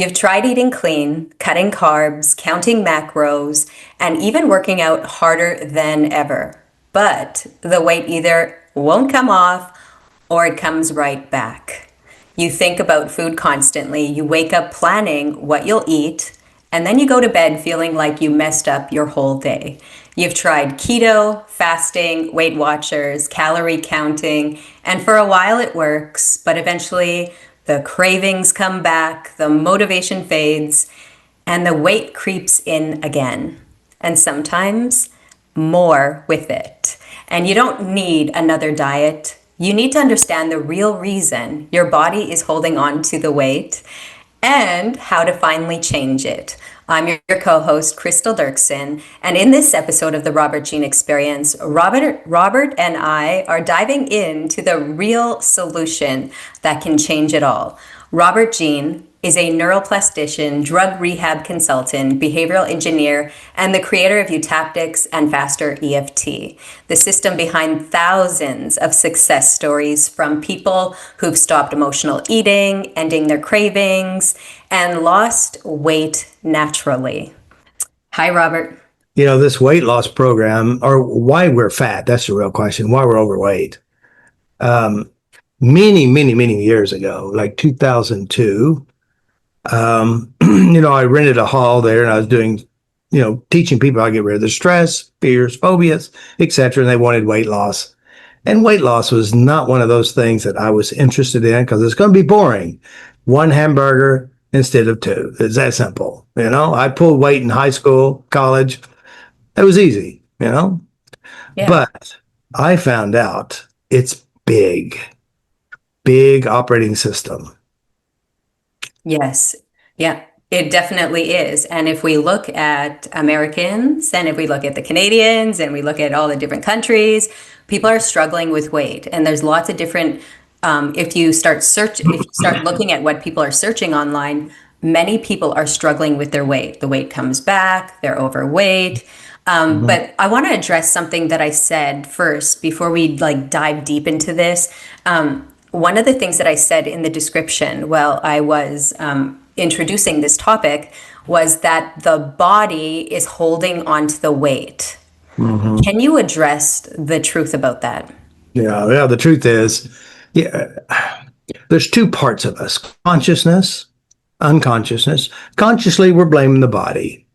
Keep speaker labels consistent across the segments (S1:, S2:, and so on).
S1: You've tried eating clean, cutting carbs, counting macros, and even working out harder than ever. But the weight either won't come off or it comes right back. You think about food constantly, you wake up planning what you'll eat, and then you go to bed feeling like you messed up your whole day. You've tried keto, fasting, Weight Watchers, calorie counting, and for a while it works, but eventually the cravings come back, the motivation fades, and the weight creeps in again. And sometimes more with it. And you don't need another diet. You need to understand the real reason your body is holding on to the weight and how to finally change it. I'm your co-host, Crystal Dirksen, and in this episode of the Robert Jean Experience, Robert and I are diving into the real solution that can change it all. Robert Jean is a neuroplastician, drug rehab consultant, behavioral engineer, and the creator of Eutaptics and Faster EFT, the system behind thousands of success stories from people who've stopped emotional eating, ending their cravings, and lost weight naturally. Hi, Robert.
S2: This weight loss program, or why we're fat, that's the real question, why we're overweight. Many years ago, like 2002, I rented a hall there and I was doing, teaching people how to get rid of their stress, fears, phobias, etc. And they wanted weight loss. And weight loss was not one of those things that I was interested in because it's going to be boring. One hamburger instead of two. It's that simple. I pulled weight in high school, college. It was easy,
S1: Yeah.
S2: But I found out it's big operating system.
S1: Yes. Yeah, it definitely is. And if we look at Americans and if we look at the Canadians and we look at all the different countries, people are struggling with weight. And there's lots of different, if you start looking at what people are searching online, many people are struggling with their weight. The weight comes back, they're overweight. But I want to address something that I said first before we dive deep into this. One of the things that I said in the description while I was introducing this topic was that the body is holding on to the weight. Can you address the truth about that?
S2: Yeah. The truth is, there's two parts of us: consciousness, unconsciousness. Consciously, we're blaming the body.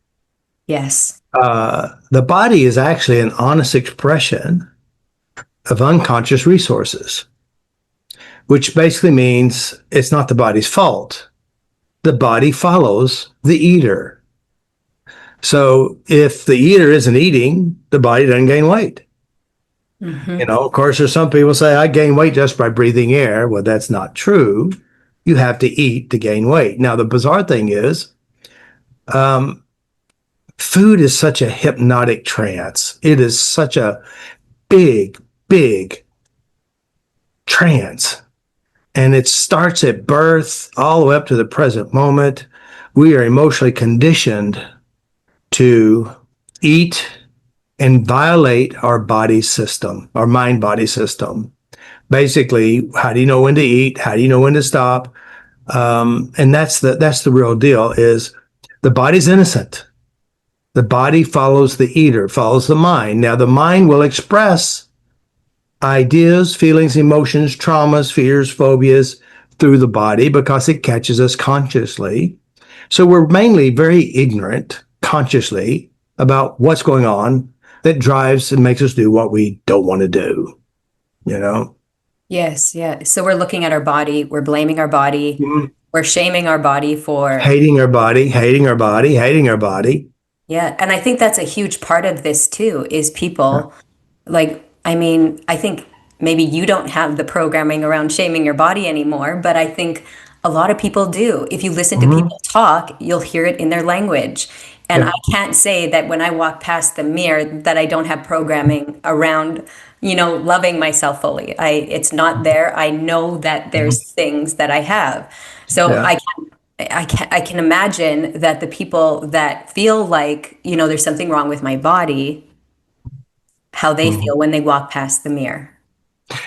S1: Yes.
S2: The body is actually an honest expression of unconscious resources, which basically means it's not the body's fault. The body follows the eater. So if the eater isn't eating, the body doesn't gain weight. Of course, there's some people say, I gain weight just by breathing air. Well, that's not true. You have to eat to gain weight. Now, the bizarre thing is, food is such a hypnotic trance. It is such a big trance. And it starts at birth all the way up to the present moment. We are emotionally conditioned to eat and violate our body system, our mind-body system. Basically, how do you know when to eat? How do you know when to stop? And that's the real deal, is the body's innocent. The body follows the eater, follows the mind. Now, the mind will express ideas, feelings, emotions, traumas, fears, phobias through the body because it catches us consciously. So we're mainly very ignorant consciously about what's going on that drives and makes us do what we don't want to do,
S1: Yes. Yeah. So we're looking at our body, we're blaming our body, we're shaming our body for
S2: hating our body.
S1: Yeah. And I think that's a huge part of this too, is people I think maybe you don't have the programming around shaming your body anymore, but I think a lot of people do. If you listen to people talk, you'll hear it in their language. And I can't say that when I walk past the mirror that I don't have programming around, loving myself fully. It's not there. I know that there's things that I have. So
S2: Yeah.
S1: I can imagine that the people that feel like, there's something wrong with my body, how they feel when they walk past the mirror.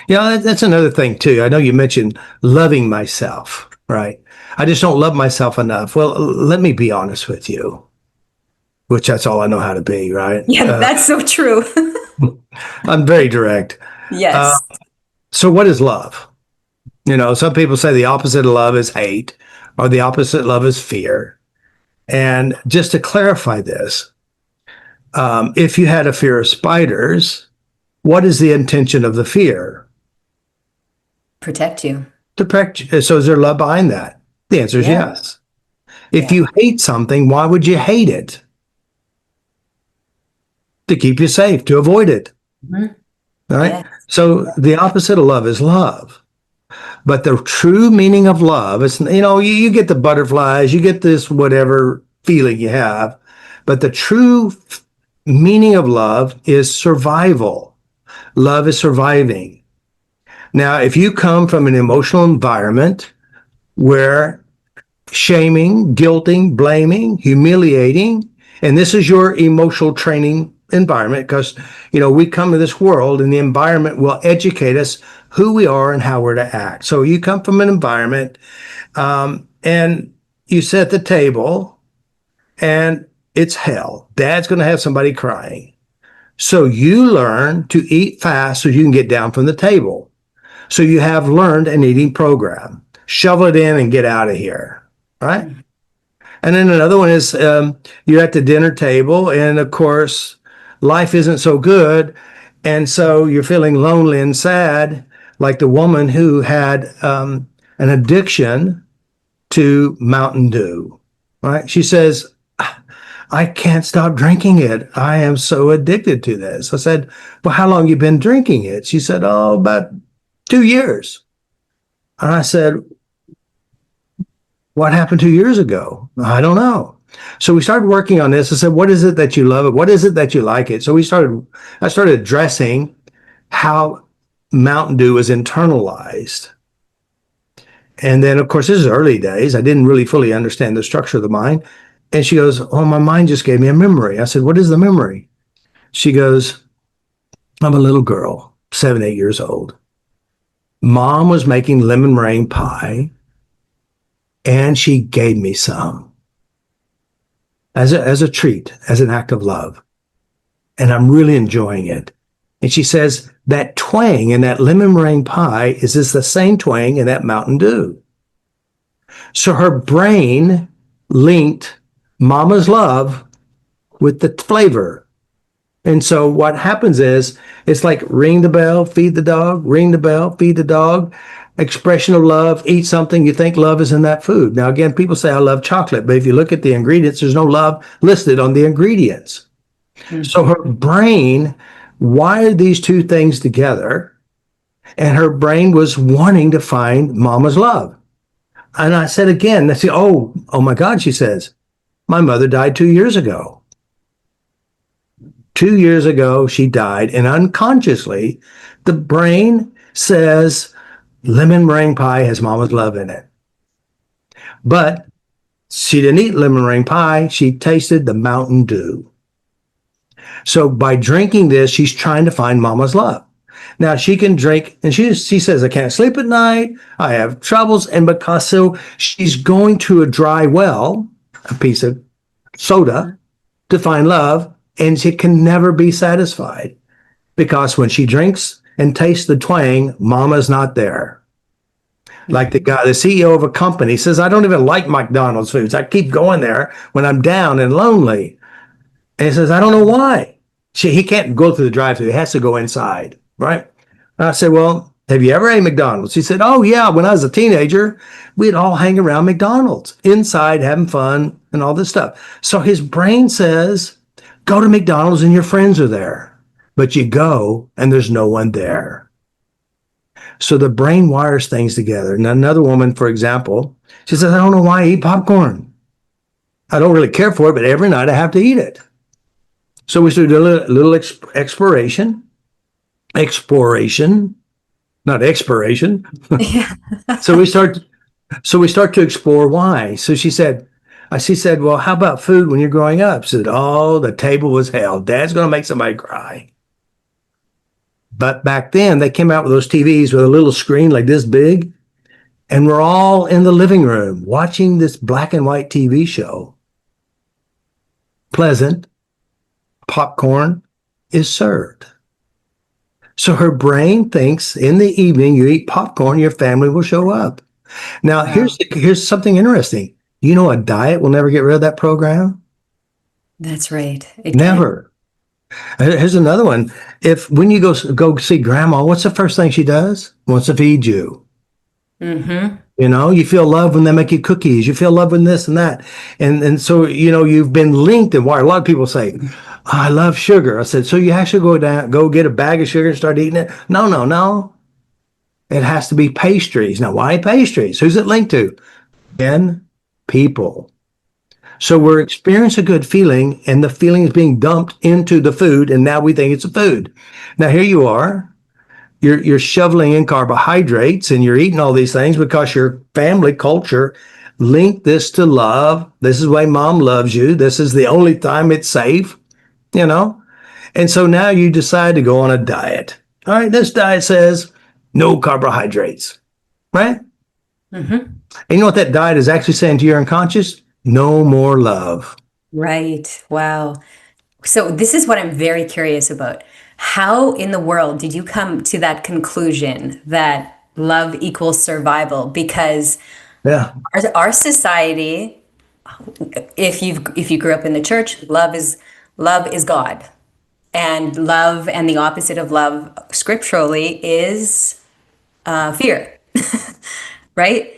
S2: That's another thing too. I know you mentioned loving myself. right? I just don't love myself enough. Well, let me be honest with you, which that's all I know how to be, right?
S1: Yeah, that's so true.
S2: I'm very direct. Uh,
S1: Yes.
S2: so what is love? Some people say the opposite of love is hate, or the opposite of love is fear. And just to clarify this, if you had a fear of spiders, what is the intention of the fear?
S1: Protect you.
S2: To protect. So is there love behind that? The answer is
S1: Yeah.
S2: yes. If
S1: Yeah.
S2: you hate something, why would you hate it? To keep you safe, to avoid it,
S1: Mhm.
S2: right?
S1: Yeah.
S2: So the opposite of love is love. But the true meaning of love is, you get the butterflies, you get this whatever feeling you have, but the true meaning of love is survival. Love is surviving. Now, if you come from an emotional environment where shaming, guilting, blaming, humiliating, and this is your emotional training environment because we come to this world and the environment will educate us who we are and how we're to act. So you come from an environment and you sit at the table and it's hell. Dad's going to have somebody crying. So you learn to eat fast so you can get down from the table. So you have learned an eating program. Shovel it in and get out of here. Right? And then another one is you're at the dinner table, and of course, life isn't so good. And so you're feeling lonely and sad, like the woman who had an addiction to Mountain Dew. Right? She says, I can't stop drinking it. I am so addicted to this. I said, well, how long you been drinking it? She said, oh, about 2 years. And I said, what happened 2 years ago? I don't know. So we started working on this. I said, what is it that you love it? What is it that you like it? So I started addressing how Mountain Dew is internalized. And then, of course, this is early days. I didn't really fully understand the structure of the mind. And she goes, oh, my mind just gave me a memory. I said, what is the memory? She goes, I'm a little girl, 7, 8 years old. Mom was making lemon meringue pie and she gave me some as a treat, as an act of love. And I'm really enjoying it. And she says, that twang in that lemon meringue pie is this the same twang in that Mountain Dew. So her brain linked mama's love with the flavor. And so what happens is it's like ring the bell, feed the dog, ring the bell, feed the dog, expression of love, eat something, you think love is in that food. Now, again, people say, I love chocolate, but if you look at the ingredients, there's no love listed on the ingredients. So her brain wired these two things together, and her brain was wanting to find mama's love. And I said again, I said, oh my God, she says, my mother died 2 years ago. 2 years ago, she died, and unconsciously, the brain says lemon meringue pie has mama's love in it. But she didn't eat lemon meringue pie. She tasted the Mountain Dew. So by drinking this, she's trying to find mama's love. Now she can drink, and she says, I can't sleep at night. I have troubles. And because so she's going to a dry well, a piece of soda, to find love, and she can never be satisfied because when she drinks and tastes the twang, mama's not there. Like the guy, the CEO of a company says, I don't even like McDonald's foods. I keep going there when I'm down and lonely. And he says, I don't know why. He can't go through the drive-thru. He has to go inside, right? And I said, well, have you ever ate McDonald's? He said, oh, yeah. When I was a teenager, we'd all hang around McDonald's inside, having fun and all this stuff. So his brain says, go to McDonald's and your friends are there. But you go and there's no one there. So the brain wires things together. And another woman, for example, she says, I don't know why I eat popcorn. I don't really care for it, but every night I have to eat it. So we started a little exploration, not expiration.
S1: Yeah.
S2: So we start to explore why. So she said, well, how about food when you're growing up? She said, oh, the table was hell. Dad's going to make somebody cry. But back then they came out with those TVs with a little screen like this big. And we're all in the living room watching this black and white TV show. Pleasant popcorn is served. So her brain thinks in the evening you eat popcorn, your family will show up. Now,
S1: Wow.
S2: here's something interesting. You know, a diet will never get rid of that program.
S1: That's right. It can't.
S2: Never. Here's another one. If when you go see grandma, what's the first thing she does? Wants to feed you.
S1: Mm-hmm.
S2: You know, you feel love when they make you cookies. You feel love when this and that. And so, you know, you've been linked and wired. A lot of people say, "Oh, I love sugar." I said, so you actually go get a bag of sugar and start eating it? No, no, no. It has to be pastries. Now, why pastries? Who's it linked to? Again, people. So we're experiencing a good feeling, and the feeling is being dumped into the food, and now we think it's a food. Now here you are, you're shoveling in carbohydrates, and you're eating all these things because your family culture linked this to love. This is why mom loves you. This is the only time it's safe, you know. And so now you decide to go on a diet. All right, this diet says no carbohydrates, right?
S1: Mm-hmm.
S2: And you know what that diet is actually saying to your unconscious? No more love.
S1: Right. Wow. So this is what I'm very curious about. How in the world did you come to that conclusion that love equals survival? Because
S2: Yeah.
S1: our society, if you grew up in the church, love is God. And love and the opposite of love scripturally is fear, right?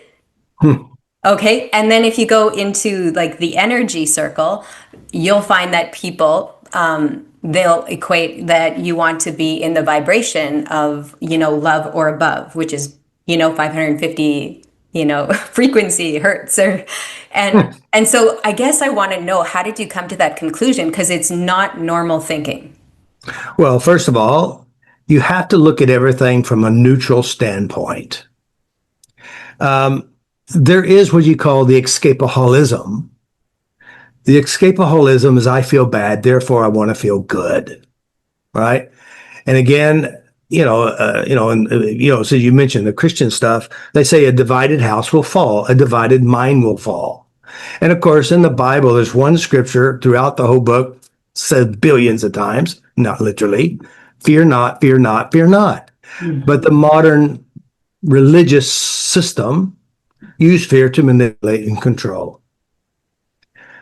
S2: Hmm.
S1: Okay, and then if you go into like the energy circle, you'll find that people they'll equate that you want to be in the vibration of love or above, which is 550 frequency hertz or and so I guess I want to know, how did you come to that conclusion, because it's not normal thinking.
S2: Well, first of all, you have to look at everything from a neutral standpoint. There is what you call the escapeholism. The escapeholism is I feel bad, therefore I want to feel good, right? And again, so you mentioned the Christian stuff. They say a divided house will fall, a divided mind will fall. And of course, in the Bible, there's one scripture throughout the whole book said billions of times, not literally, fear not, fear not, fear not. But the modern religious system use fear to manipulate and control.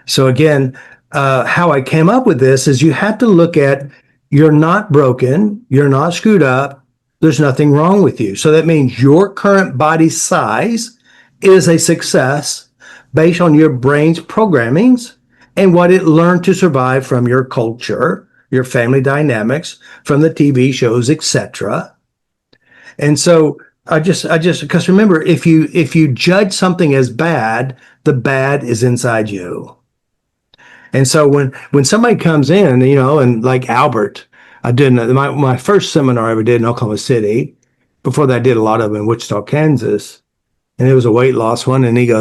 S2: So again, how I came up with this is you have to look at, you're not broken, you're not screwed up, there's nothing wrong with you. So that means your current body size is a success based on your brain's programmings and what it learned to survive from your culture, your family dynamics, from the TV shows, etc. And so I just because remember, if you judge something as bad, the bad is inside you. And so when somebody comes in, and like Albert, I did my first seminar I ever did in Oklahoma City. Before that, I did a lot of them in Wichita, Kansas, and it was a weight loss one. And he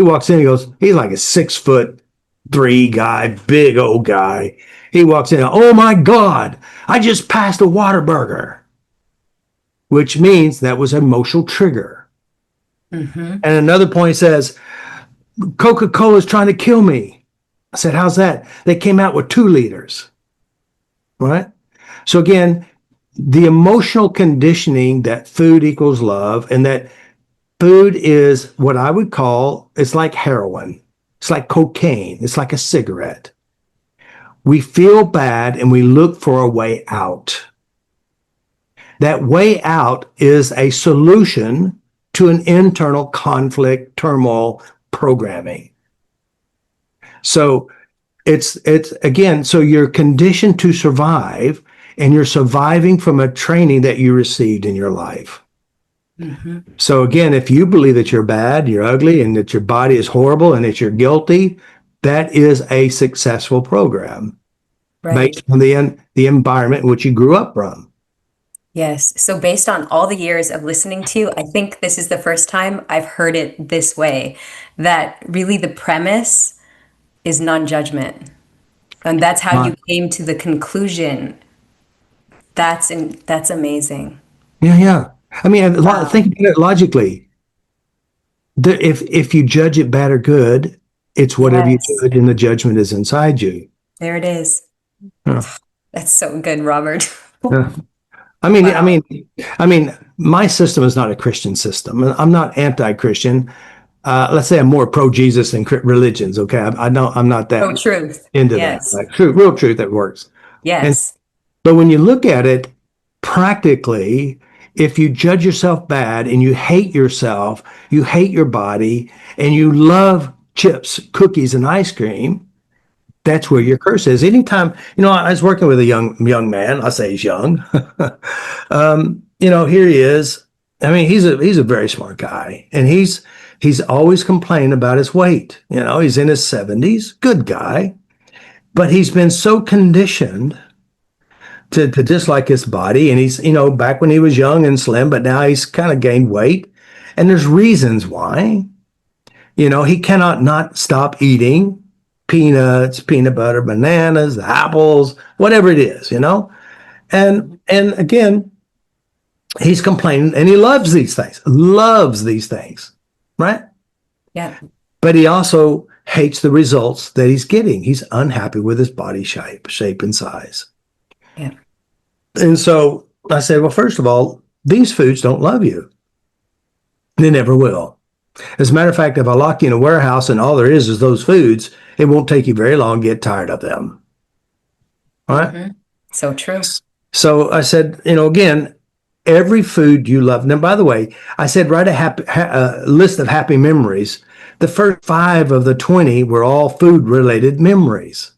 S2: walks in, he's like a 6'3" guy, big old guy. He walks in, oh my God, I just passed a Whataburger, which means that was an emotional trigger.
S1: Mm-hmm.
S2: And another point says, Coca-Cola is trying to kill me. I said, how's that? They came out with 2 liters, right? So again, the emotional conditioning that food equals love, and that food is what I would call, it's like heroin. It's like cocaine. It's like a cigarette. We feel bad and we look for a way out. That way out is a solution to an internal conflict, turmoil, programming. So it's again, so you're conditioned to survive, and you're surviving from a training that you received in your life.
S1: Mm-hmm.
S2: So again, if you believe that you're bad, you're ugly, and that your body is horrible, and that you're guilty, that is a successful program
S1: Right.
S2: based on the environment in which you grew up from.
S1: Yes. So based on all the years of listening to you, I think this is the first time I've heard it this way, that really the premise is non-judgment. And that's how
S2: Right.
S1: you came to the conclusion. That's amazing.
S2: Yeah, yeah. I mean,
S1: Wow.
S2: think about it logically. if you judge it bad or good, it's whatever you
S1: Yes.
S2: judge, and the judgment is inside you.
S1: There it is.
S2: Yeah.
S1: That's so good, Robert.
S2: Yeah. I mean, I
S1: Wow.
S2: mean, I mean, my system is not a Christian system. I'm not anti-Christian. Let's say I'm more pro-Jesus than religions. Okay, I know I'm not
S1: Oh,
S2: that
S1: truth.
S2: into that.
S1: Yes.
S2: Like true, real truth that works. And
S1: Yes.
S2: but when you look at it practically, if you judge yourself bad and you hate yourself, you hate your body, and you love chips, cookies, and ice cream, that's where your curse is. Anytime, I was working with a young man. I say he's young. Here he is. I mean, he's a very smart guy, and he's always complaining about his weight. He's in his 70s, good guy, but he's been so conditioned to dislike his body, and he's back when he was young and slim, but now he's kind of gained weight, and there's reasons why. He cannot not stop eating peanuts, peanut butter, bananas, apples, whatever it is, and again, he's complaining, and he loves these things, right?
S1: Yeah.
S2: But he also hates the results that he's getting. He's unhappy with his body shape and size.
S1: Yeah.
S2: And so I said, well, first of all, these foods don't love you. They never will. As a matter of fact, if I lock you in a warehouse and all there is those foods, it won't take you very long to get tired of them. All right.
S1: Mm-hmm. So true.
S2: So I said, again, every food you love. Now, by the way, I said, write a list of happy memories. The first 5 of the 20 were all food related memories.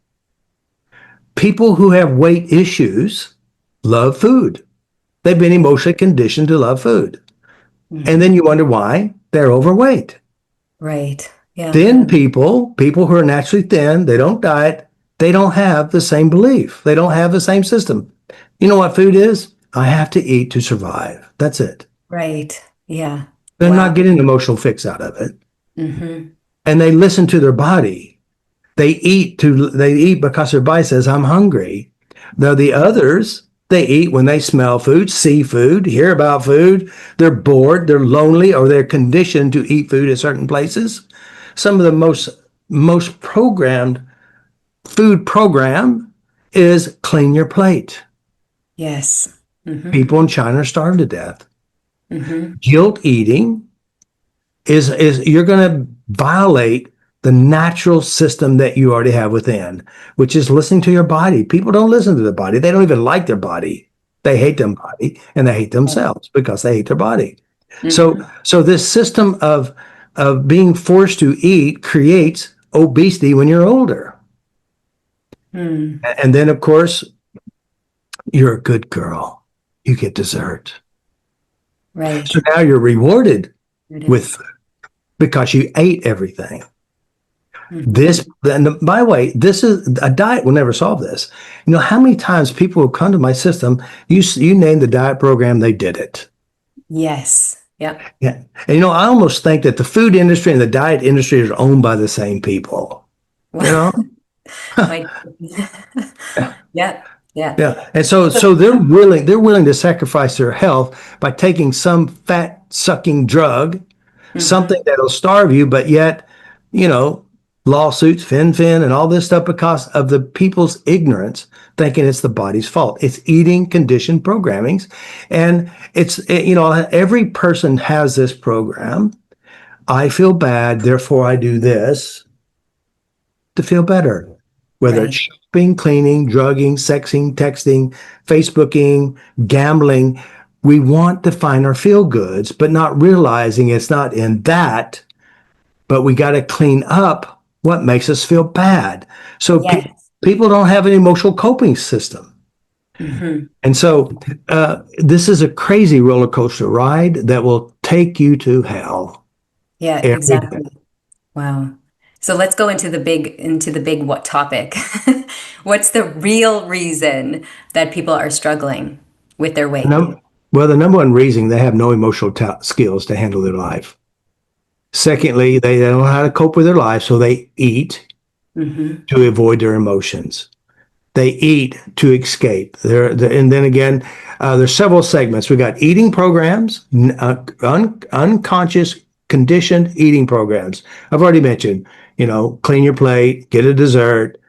S2: People who have weight issues love food. They've been emotionally conditioned to love food.
S1: Mm-hmm.
S2: And then you wonder why they're overweight.
S1: Right. Yeah.
S2: Thin people who are naturally thin, they don't diet, they don't have the same belief. They don't have the same system. You know what food is? I have to eat to survive. That's it.
S1: Right. Yeah.
S2: They're
S1: Wow.
S2: not getting an emotional fix out of it.
S1: Mm-hmm.
S2: And they listen to their body. They eat because their body says, I'm hungry. Now the others, they eat when they smell food, see food, hear about food. They're bored, they're lonely, or they're conditioned to eat food at certain places. Some of the most programmed food program is clean your plate.
S1: Yes. Mm-hmm.
S2: People in China are starving to death.
S1: Mm-hmm.
S2: Guilt eating is you're going to violate the natural system that you already have within, which is listening to your body. People don't listen to their body. They don't even like their body. They hate their body, and they hate themselves because they hate their body.
S1: Mm-hmm.
S2: So this system of being forced to eat creates obesity when you're older.
S1: Mm.
S2: And then, of course, you're a good girl. You get dessert.
S1: Right.
S2: So now you're rewarded with because you ate everything.
S1: Mm-hmm.
S2: And by the way, this is a diet will never solve this. How many times people will come to my system, you name the diet program, they did it.
S1: Yes. Yeah.
S2: Yeah. And I almost think that the food industry and the diet industry are owned by the same people.
S1: Like, yeah. Yeah.
S2: Yeah. And so they're willing to sacrifice their health by taking some fat sucking drug, something that'll starve you, but yet, lawsuits, fin, and all this stuff because of the people's ignorance, thinking it's the body's fault. It's eating conditioned programmings. And every person has this program. I feel bad, therefore I do this to feel better. Whether it's shopping, cleaning, drugging, sexing, texting, Facebooking, gambling, we want to find our feel goods, but not realizing it's not in that, but we got to clean up what makes us feel bad. So people don't have an emotional coping system.
S1: Mm-hmm.
S2: And so this is a crazy roller coaster ride that will take you to hell.
S1: Yeah, exactly. Wow. So let's go into the big what topic. What's the real reason that people are struggling with their weight?
S2: Well, the number one reason, they have no emotional skills to handle their life. Secondly, they don't know how to cope with their life, so they eat to avoid their emotions. They eat to escape. And then again, there's several segments. We got eating programs, unconscious conditioned eating programs. I've already mentioned, clean your plate, get a dessert.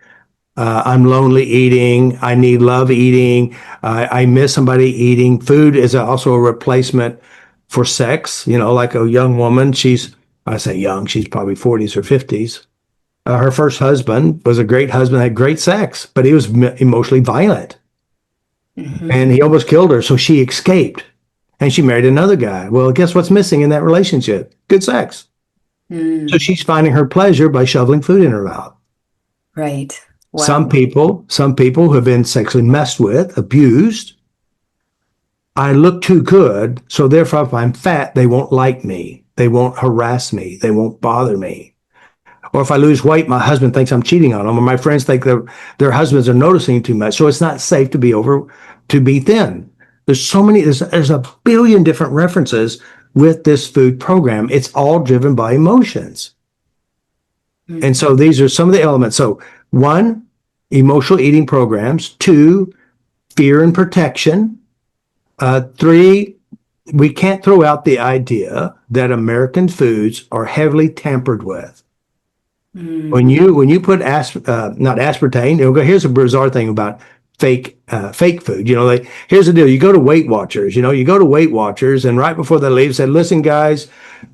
S2: I'm lonely eating. I need love eating. I miss somebody eating. Food is also a replacement for sex. Like a young woman, I say young, she's probably 40s or 50s. Her first husband was a great husband, had great sex, but he was emotionally violent and he almost killed her. So she escaped and she married another guy. Well, guess what's missing in that relationship? Good sex. So
S1: Mm.
S2: she's finding her pleasure by shoveling food in her mouth.
S1: Right.
S2: Some
S1: Wow.
S2: people, some people who have been sexually messed with, abused. I look too good, so therefore, if I'm fat, they won't like me. They won't harass me. They won't bother me. Or if I lose weight, my husband thinks I'm cheating on them, or my friends think their husbands are noticing too much. So it's not safe to be thin. There's a billion different references with this food program. It's all driven by emotions. And
S1: Mm.
S2: so these are some of the elements. So one, emotional eating programs. Two, fear and protection. Three, we can't throw out the idea that American foods are heavily tampered with.
S1: Mm.
S2: When you put not aspartame, here's a bizarre thing about fake food. Here's the deal. You go to Weight Watchers. You go to Weight Watchers, and right before they leave, said, "Listen, guys,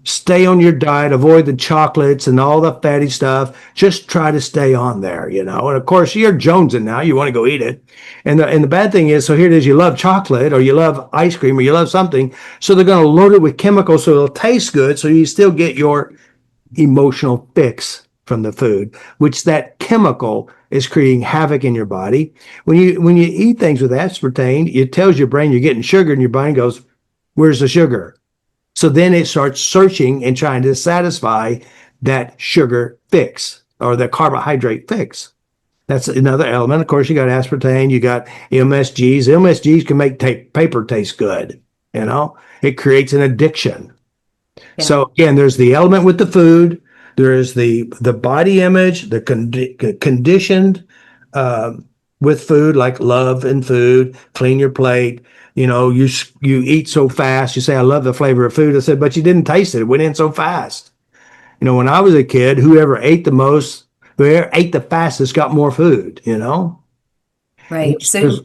S2: stay on your diet. Avoid the chocolates and all the fatty stuff. Just try to stay on there." And of course, you're jonesing now. You want to go eat it, and the bad thing is, so here it is. You love chocolate, or you love ice cream, or you love something. So they're going to load it with chemicals, so it'll taste good, so you still get your emotional fix from the food, which that chemical is creating havoc in your body. When you eat things with aspartame, it tells your brain you're getting sugar, and your brain goes, "Where's the sugar?" So then it starts searching and trying to satisfy that sugar fix or the carbohydrate fix. That's another element. Of course, you got aspartame, you got MSGs. MSGs can make paper taste good. It creates an addiction.
S1: Yeah.
S2: So again, there's the element with the food. There is the body image, the conditioned with food, like love and food, clean your plate. You eat so fast. You say, "I love the flavor of food." I said, "But you didn't taste it. It went in so fast." When I was a kid, whoever ate the fastest got more food.
S1: Right.
S2: There's,
S1: So
S2: there's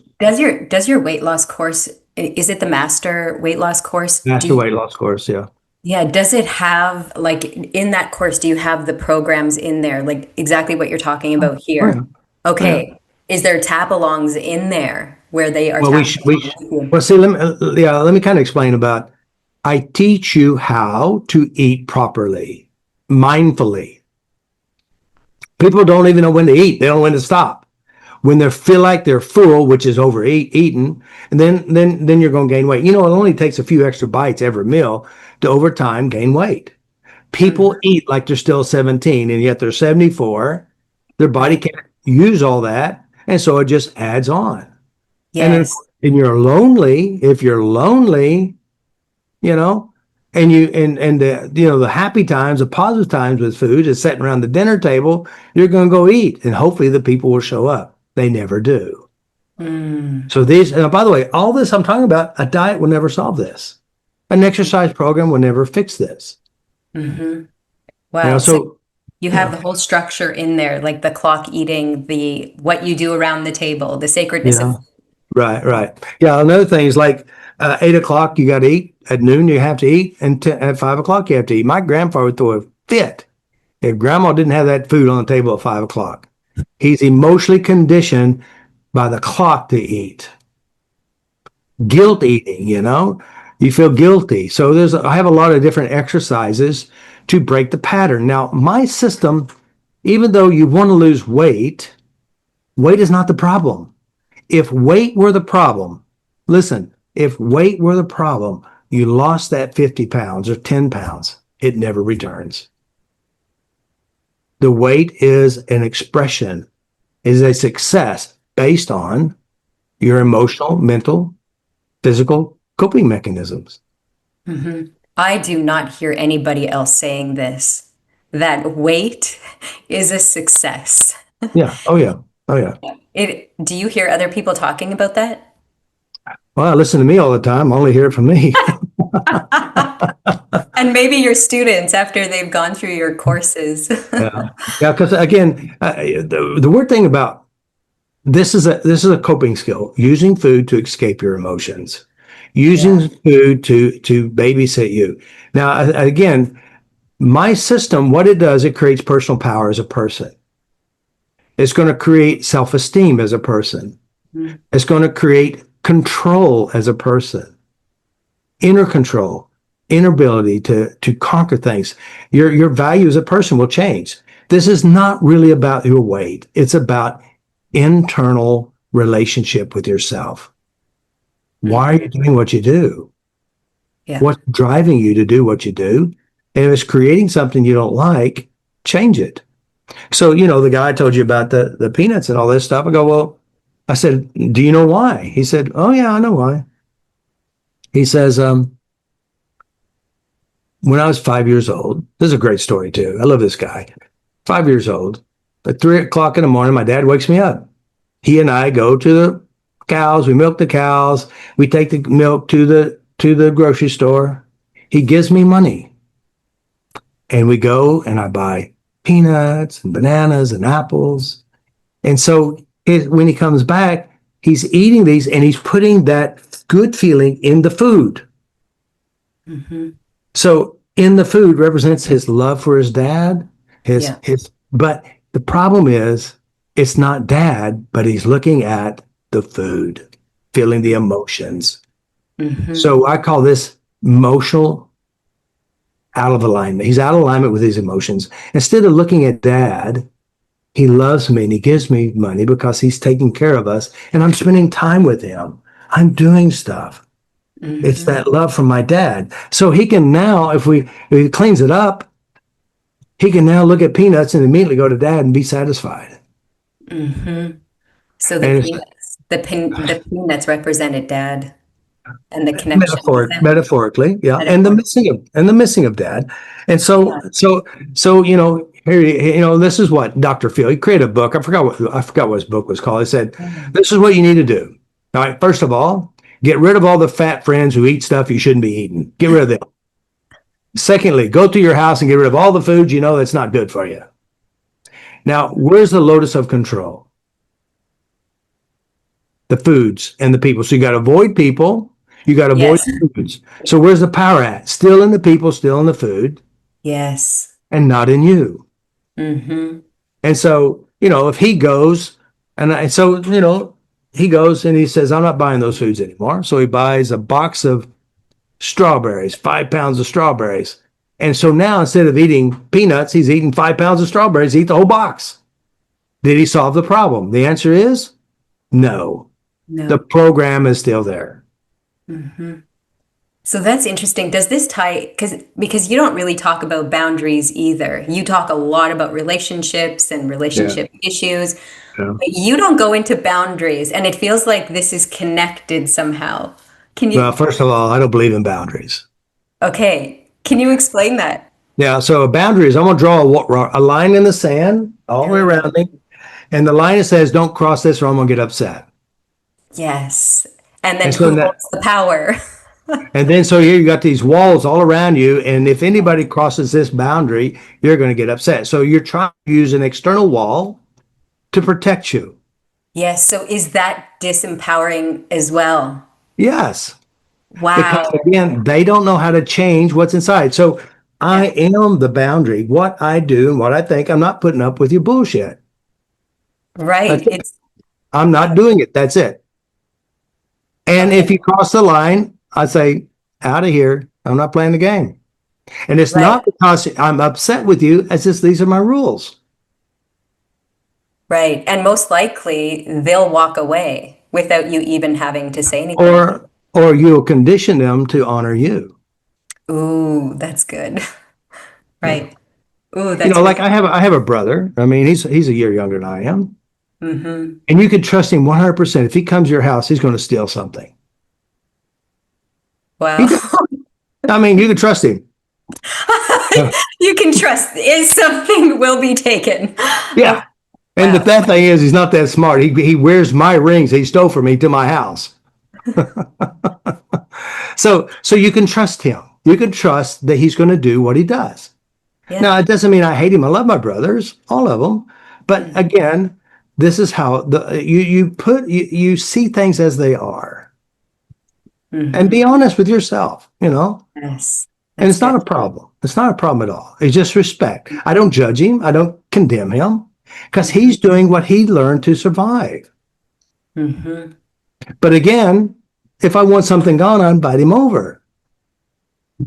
S1: does your weight loss course, is it the master weight loss course?
S2: master weight loss course. Yeah.
S1: Yeah, does it have, like, in that course, do you have the programs in there, like exactly what you're talking about
S2: Oh yeah.
S1: here?
S2: Oh, yeah.
S1: Okay. Is there tap-alongs in there where they are
S2: Well,
S1: tapping along with
S2: well,
S1: you?
S2: see, let me kind of explain about. I teach you how to eat properly, mindfully. People don't even know when to eat. They don't know when to stop. When they feel like they're full, which is eaten, and then you're going to gain weight. It only takes a few extra bites every meal to over time gain weight. People
S1: Mhm.
S2: eat like they're still 17, and yet they're 74. Their body
S1: Right.
S2: can't use all that, and so it just adds on. And then,
S1: Yes.
S2: and you're lonely. If you're lonely, you know, and the happy times, the positive times with food is sitting around the dinner table. You're going to go eat, and hopefully the people will show up. They never do.
S1: Mm.
S2: So and by the way, all this I'm talking about, a diet will never solve this. An exercise program will never fix this.
S1: Hmm. Wow. So
S2: So
S1: you have
S2: yeah,
S1: the whole structure in there, like the clock eating, the what you do around the table, the sacredness
S2: yeah,
S1: of.
S2: right, right. Yeah, another thing is like 8 o'clock you got to eat. At noon you have to eat, and at 5 o'clock you have to eat. My grandfather would throw a fit if grandma didn't have that food on the table at 5 o'clock. He's emotionally conditioned by the clock to eat. Guilt eating, you feel guilty. So I have a lot of different exercises to break the pattern. Now, my system, even though you want to lose weight, weight is not the problem. If weight were the problem, listen, if weight were the problem, you lost that 50 pounds or 10 pounds, it never returns. The weight is an expression, is a success based on your emotional, mental, physical coping mechanisms.
S1: Hmm. I do not hear anybody else saying this, that weight is a success.
S2: Yeah. Oh, yeah. Oh, yeah.
S1: Do you hear other people talking about that?
S2: Well, I listen to me all the time. I only hear it from me.
S1: I And maybe your students after they've gone through your courses.
S2: Yeah, yeah. Because again, the weird thing about this is a coping skill: using food to escape your emotions,
S1: Yeah.
S2: using food to babysit you. Now, again, my system, what it does, it creates personal power as a person. It's going to create self-esteem as a person.
S1: Mhm.
S2: It's going to create control as a person, inner control, inner ability to conquer things. Your value as a person will change. This is not really about your weight. It's about internal relationship with yourself. Why are
S1: Mhm.
S2: you doing what you do?
S1: Yeah.
S2: What's driving you to do what you do? And if it's creating something you don't like, change it. So, the guy I told you about the peanuts and all this stuff, I go, well, I said, do you know why? He said, oh, yeah, I know why. He says, when I was 5 years old, this is a great story too. I love this guy. 5 years old, at 3 o'clock in the morning, my dad wakes me up. He and I go to the cows. We milk the cows. We take the milk to the grocery store. He gives me money, and we go and I buy peanuts and bananas and apples. And so when he comes back, he's eating these and he's putting that good feeling in the food.
S1: Hmm.
S2: So in the food represents his love for his dad,
S1: Yeah.
S2: but the problem is it's not dad, but he's looking at the food, feeling the emotions.
S1: Hmm.
S2: So I call this emotional out of alignment. He's out of alignment with his emotions. Instead of looking at dad, he loves me and he gives me money because he's taking care of us and I'm spending time with him. I'm doing stuff. It's
S1: Hmm.
S2: that love from my dad. So he can now, if he cleans it up, he can now look at peanuts and immediately go to dad and be satisfied.
S1: Hmm. So
S2: And it's
S1: the peanuts represented dad and the connection with him.
S2: metaphorically, yeah, and the
S1: Metaphor.
S2: missing of dad. And
S1: Yeah.
S2: so here, this is what Dr. Phil, he created a book. I forgot what his book was called. He said,
S1: Mm.
S2: this is what you need to do. All right, first of all, get rid of all the fat friends who eat stuff you shouldn't be eating. Get rid of them. Secondly, go to your house and get rid of all the foods you know that's not good for you. Now, where's the locus of control? The foods and the people. So you got to avoid people. You got to avoid
S1: Yes.
S2: foods. So where's the power at? Still in the people, still in the food,
S1: Yes.
S2: and not in you.
S1: Hmm.
S2: And so, if he goes, he goes and he says, I'm not buying those foods anymore. So he buys a box of strawberries, 5 pounds of strawberries. And so now instead of eating peanuts, he's eating 5 pounds of strawberries, eat the whole box. Did he solve the problem? The answer is no. The
S1: No.
S2: program is still there.
S1: Hmm. So that's interesting. Does this tie, because you don't really talk about boundaries either. You talk a lot about relationships and
S2: Yeah.
S1: relationship issues,
S2: Yeah.
S1: but you don't go into boundaries, and it feels like this is connected somehow. Can
S2: Well,
S1: you,
S2: first of all, I don't believe in boundaries.
S1: okay, can you explain that?
S2: Yeah. So a boundary is I'm going to draw a line in the sand all the way
S1: Yeah.
S2: around me. And the line says, don't cross this or I'm going to get upset.
S1: Yes. And then
S2: And so
S1: who
S2: that,
S1: holds the power?
S2: and then so here you got these walls all around you. And if anybody crosses this boundary, you're going to get upset. So you're trying to use an external wall to protect you.
S1: Yes. So is that disempowering as well?
S2: Yes. Because
S1: Wow.
S2: again, they don't know how to change what's inside. So I
S1: Yeah.
S2: am the boundary. What I do and what I think, I'm not putting up with your bullshit. That's
S1: Right.
S2: it. I'm not doing it. That's it. And if
S1: Okay.
S2: you cross the line, I say, out of here. I'm not playing the game. And it's
S1: Right.
S2: not because I'm upset with you. It's just these are my rules.
S1: Right. And most likely they'll walk away without you even having to say anything.
S2: Or you'll condition them to honor you.
S1: Ooh, that's good.
S2: Yeah.
S1: Right. Ooh, that's
S2: Like
S1: really.
S2: I have a brother. I mean, he's a year younger than I am.
S1: Hmm.
S2: And you can trust him 100%. If he comes to your house, he's going to steal something. He
S1: Wow.
S2: does. I mean, you can trust him. Uh,
S1: You can trust is something will be taken. Oh,
S2: yeah. And the
S1: wow.
S2: bad thing is he's not that smart. He wears my rings he stole from me to my house. So you can trust him. you can trust that he's going to do what he does.
S1: Yeah.
S2: Now, it doesn't mean I hate him. I love my brothers, all of them. But again, this is how you see things as they are, and be honest with yourself,
S1: Yes.
S2: And
S1: That's
S2: it's not
S1: good.
S2: a problem. It's not a problem at all. It's just respect. I don't judge him. I don't condemn him because he's doing what he learned to survive.
S1: Mm-hmm.
S2: But again, if I want something gone, I invite him over.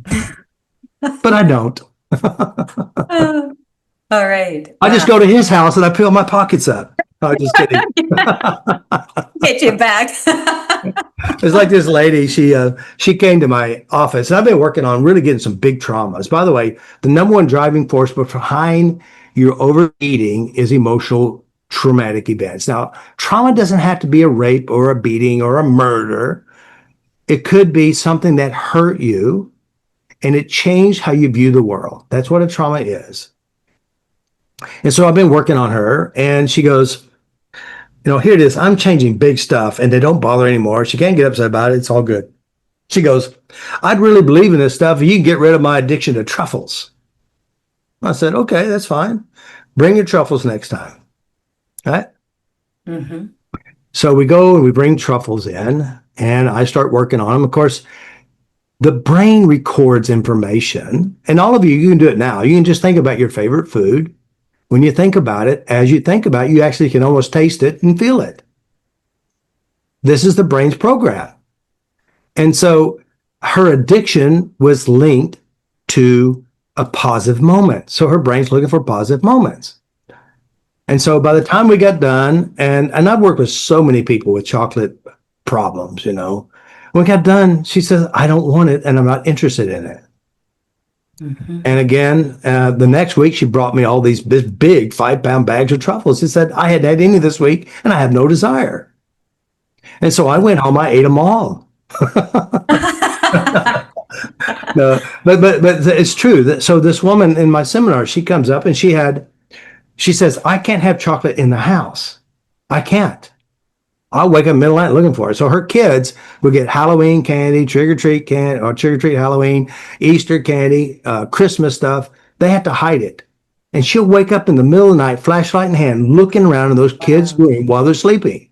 S2: But I don't.
S1: Oh, all right.
S2: I just
S1: Wow.
S2: go to his house and I fill my pockets up. No, just kidding.
S1: Get you back.
S2: It's like this lady. She came to my office, and I've been working on really getting some big traumas. By the way, the number one driving force behind your overeating is emotional traumatic events. Now, trauma doesn't have to be a rape or a beating or a murder. It could be something that hurt you, and it changed how you view the world. That's what a trauma is. And so I've been working on her, and she goes, here it is. I'm changing big stuff and they don't bother anymore. She can't get upset about it. It's all good. She goes, I'd really believe in this stuff if you can get rid of my addiction to truffles. I said, okay, that's fine. Bring your truffles next time. All right.
S1: Mm-hmm.
S2: So we go and we bring truffles in and I start working on them. Of course, the brain records information, and all of you can do it now. You can just think about your favorite food. When you think about it, as you think about it, you actually can almost taste it and feel it. This is the brain's program. And so her addiction was linked to a positive moment. So her brain's looking for positive moments. And so by the time we got done, and I've worked with so many people with chocolate problems, when we got done, she says, I don't want it and I'm not interested in it.
S1: Mm-hmm.
S2: And again, the next week, she brought me all these big 5-pound bags of truffles. She said, I hadn't had any this week and I have no desire. And so I went home, I ate them all. No, but it's true. So this woman in my seminar, she comes up and she says, I can't have chocolate in the house. I can't. I'll wake up middle of the night looking for it. So her kids would get Halloween candy, trick or treat candy, or trick or treat Halloween, Easter candy, Christmas stuff. They have to hide it. And she'll wake up in the middle of the night, flashlight in hand, looking around in those kids' room while they're sleeping.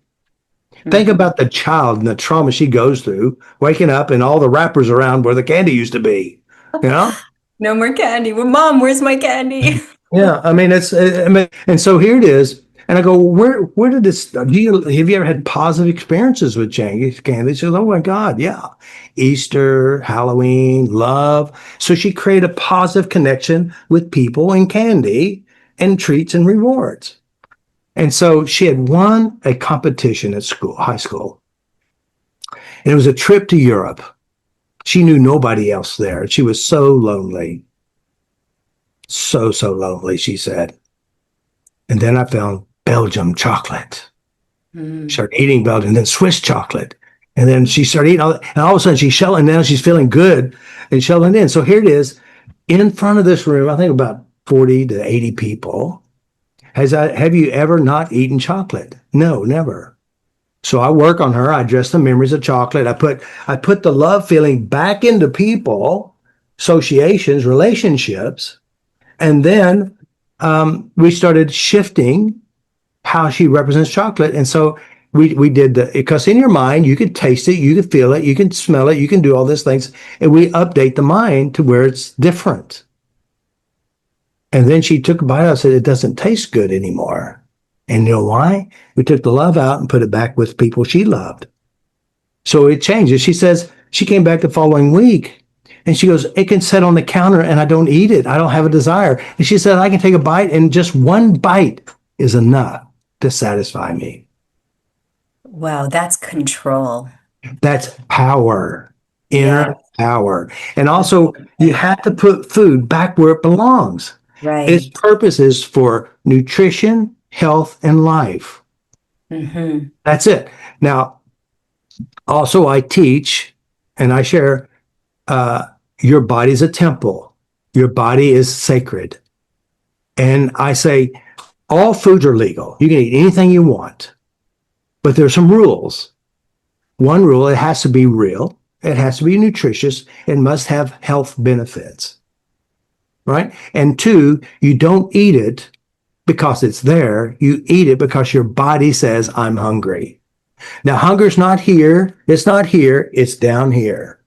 S2: Think about the child and the trauma she goes through, waking up and all the wrappers around where the candy used to be.
S1: No more candy. Well, Mom, where's my candy?
S2: Yeah. I mean, and so here it is. And I go, where did this, have you ever had positive experiences with candy? She says, oh my God, yeah. Easter, Halloween, love. So she created a positive connection with people and candy and treats and rewards. And so she had won a competition at school, high school. And it was a trip to Europe. She knew nobody else there. She was so lonely. So lonely, she said. And then I found Belgium chocolate. Started eating Belgium, then Swiss chocolate. And then she started eating and all of a sudden she's shelling, now she's feeling good and shelling in. So here it is in front of this room, I think about 40 to 80 people. Have you ever not eaten chocolate? No, never. So I work on her. I address the memories of chocolate. I put the love feeling back into people, associations, relationships. And then we started shifting how she represents chocolate. And so we did because in your mind, you could taste it, you could feel it, you can smell it, you can do all these things. And we update the mind to where it's different. And then she took a bite out and said, it doesn't taste good anymore. And you know why? We took the love out and put it back with people she loved. So it changes. She says she came back the following week and she goes, it can sit on the counter and I don't eat it. I don't have a desire. And she said, I can take a bite and just one bite is enough to satisfy me.
S1: Wow, that's control.
S2: That's power, inner power. And also, you have to put food back where it belongs.
S1: Right.
S2: Its purpose is for nutrition, health, and life.
S1: Mm-hmm.
S2: That's it. Now, also, I teach and I share your body's a temple. Your body is sacred. And I say, all foods are legal. You can eat anything you want, but there's some rules. One rule, it has to be real. It has to be nutritious. It must have health benefits, right? And 2, you don't eat it because it's there. You eat it because your body says, I'm hungry. Now, hunger's not here. It's not here. It's down here.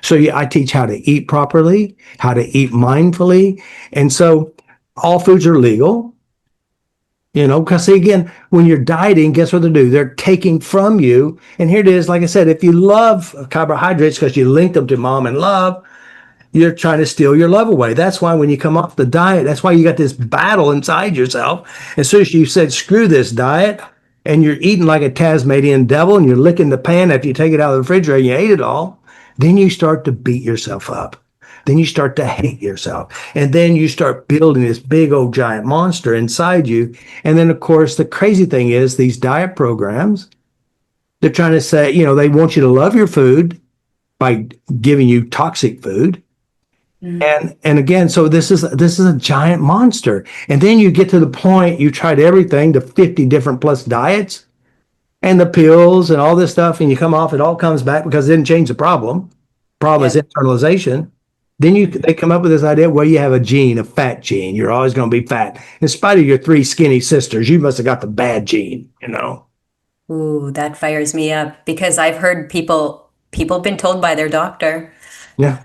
S2: So I teach how to eat properly, how to eat mindfully. And so all foods are legal, because again, when you're dieting, guess what they do? They're taking from you. And here it is, like I said, if you love carbohydrates because you linked them to mom and love, you're trying to steal your love away. That's why when you come off the diet, that's why you got this battle inside yourself. As soon as you said, screw this diet, and you're eating like a Tasmanian devil and you're licking the pan after you take it out of the refrigerator and you ate it all, then you start to beat yourself up. Then you start to hate yourself. And then you start building this big old giant monster inside you. And then, of course, the crazy thing is these diet programs, they're trying to say, they want you to love your food by giving you toxic food. And again, so this is a giant monster. And then you get to the point, you tried everything, the 50 different plus diets and the pills and all this stuff, and you come off, it all comes back because it didn't change the problem. Problem is internalization. Then they come up with this idea, well, you have a fat gene. You're always going to be fat. In spite of your 3 skinny sisters, you must have got the bad gene,
S1: Ooh, that fires me up because I've heard people been told by their doctor.
S2: Yeah.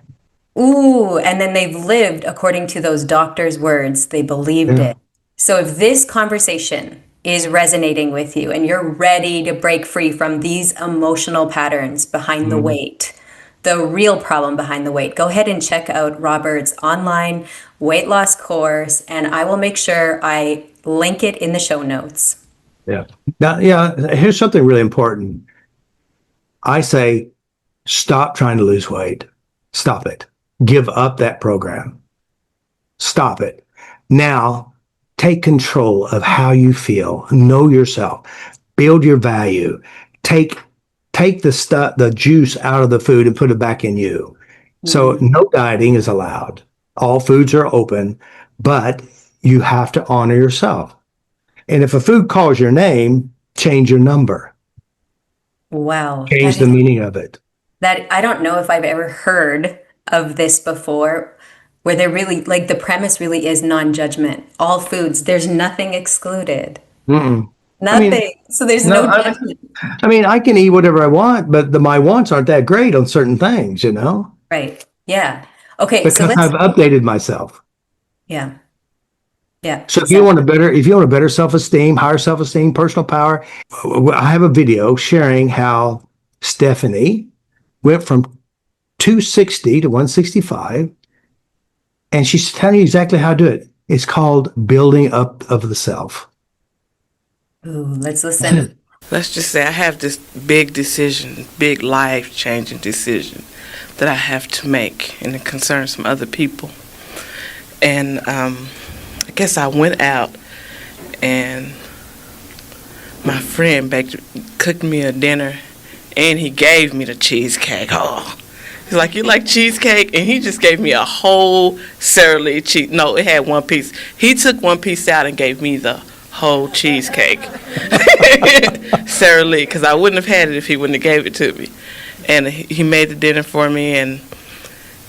S1: Ooh, and then they've lived according to those doctors' words. They believed it. So if this conversation is resonating with you and you're ready to break free from these emotional patterns behind the weight, the real problem behind the weight, go ahead and check out Robert's online weight loss course, and I will make sure I link it in the show notes.
S2: Yeah. Now, here's something really important. I say, stop trying to lose weight. Stop it. Give up that program. Stop it. Now, take control of how you feel. Know yourself. Build your value. Take the juice out of the food and put it back in you. So no dieting is allowed. All foods are open, but you have to honor yourself. And if a food calls your name, change your number.
S1: Wow.
S2: Change the meaning of it.
S1: That I don't know if I've ever heard of this before, where they're really, like, the premise really is non-judgment. All foods, there's nothing excluded. Nothing. So there's no judgment.
S2: I can eat whatever I want, but my wants aren't that great on certain things,
S1: Right. Yeah. Okay.
S2: Because I've updated myself.
S1: Yeah. Yeah.
S2: So if you want a better self-esteem, higher self-esteem, personal power, I have a video sharing how Stephanie went from 260 to 165, and she's telling you exactly how to do it. It's called building up of the self.
S1: Ooh, let's listen.
S3: Let's just say I have this big decision, big life-changing decision that I have to make, and it concerns some other people. And I guess I went out, and my friend cooked me a dinner, and he gave me the cheesecake. Oh, he's like, you like cheesecake? And he just gave me a whole Sara Lee cheese. No, it had one piece. He took one piece out and gave me the whole cheesecake. Sara Lee, because I wouldn't have had it if he wouldn't have gave it to me. And he made the dinner for me, and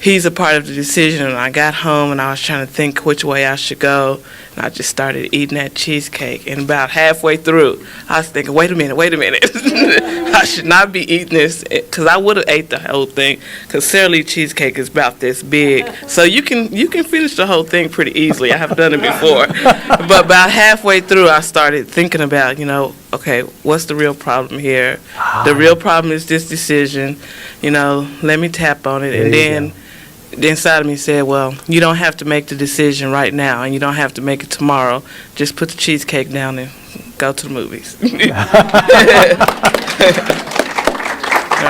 S3: he's a part of the decision. And I got home, and I was trying to think which way I should go, and I just started eating that cheesecake. And about halfway through, I was thinking, wait a minute. I should not be eating this, because I would have ate the whole thing, because Sara Lee cheesecake is about this big. So you can finish the whole thing pretty easily. I have done it before. But about halfway through, I started thinking about, okay, what's the real problem here? The real problem is this decision. Let me tap on it. And then the inside of me said, well, you don't have to make the decision right now, and you don't have to make it tomorrow. Just put the cheesecake down and go to the movies.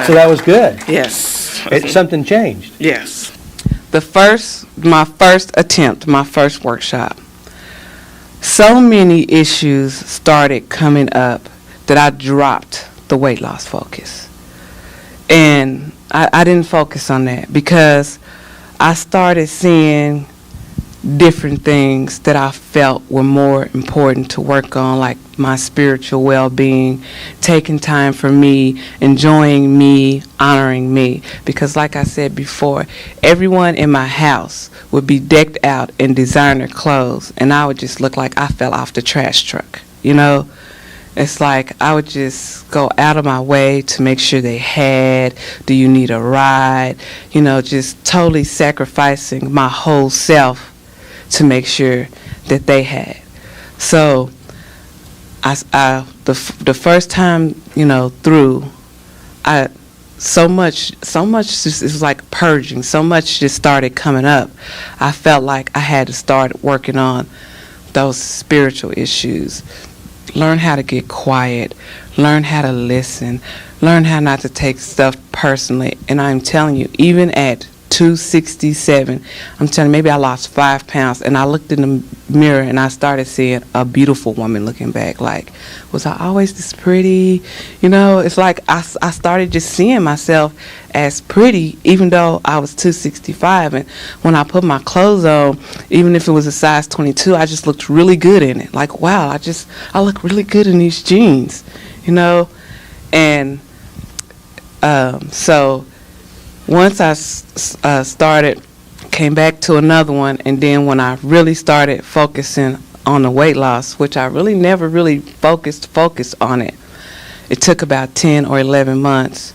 S2: So that was good.
S3: Yes.
S2: Something changed.
S3: Yes.
S4: My first workshop, so many issues started coming up that I dropped the weight loss focus. And I didn't focus on that because I started seeing different things that I felt were more important to work on, like my spiritual well-being, taking time for me, enjoying me, honoring me. Because like I said before, everyone in my house would be decked out in designer clothes, and I would just look like I fell off the trash truck, you know? It's like I would just go out of my way to make sure they had, do you need a ride? You know, just totally sacrificing my whole self to make sure that they had. So the first time, you know, through, so much just, it was like purging. So much just started coming up. I felt like I had to start working on those spiritual issues. Learn how to get quiet. Learn how to listen. Learn how not to take stuff personally. And I'm telling you, even at 267, I'm telling you, maybe I lost 5 pounds, and I looked in the mirror and I started seeing a beautiful woman looking back. Like, was I always this pretty? You know, it's like I started just seeing myself as pretty, even though I was 265. And when I put my clothes on, even if it was a size 22, I just looked really good in it. Like, wow, I look really good in these jeans, you know? And so once I came back to another one, and then when I really started focusing on the weight loss, which I really never really focused on it, it took about 10 or 11 months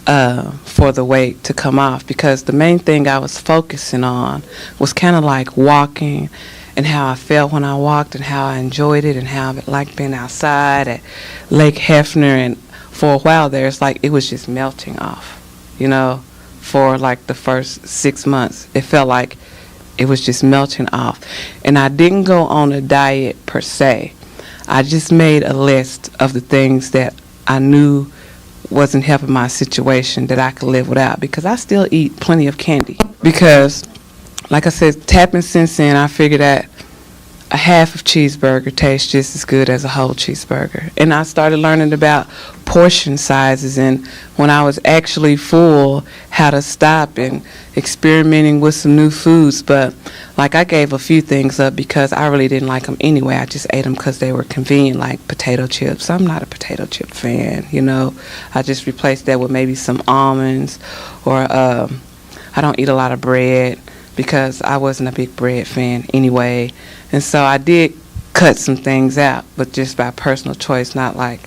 S4: for the weight to come off, because the main thing I was focusing on was kind of like walking and how I felt when I walked and how I enjoyed it and how I liked being outside at Lake Hefner. And for a while there, it's like it was just melting off, you know. For like the first 6 months, it felt like it was just melting off. And I didn't go on a diet per se. I just made a list of the things that I knew wasn't helping my situation that I could live without, because I still eat plenty of candy. Because, like I said, tapping since then, I figured that a half of cheeseburger tastes just as good as a whole cheeseburger. And I started learning about portion sizes, and when I was actually full, how to stop, and experimenting with some new foods. But like, I gave a few things up because I really didn't like them anyway. I just ate them because they were convenient, like potato chips. I'm not a potato chip fan, you know. I just replaced that with maybe some almonds, or I don't eat a lot of bread because I wasn't a big bread fan anyway. And so I did cut some things out, but just by personal choice, not like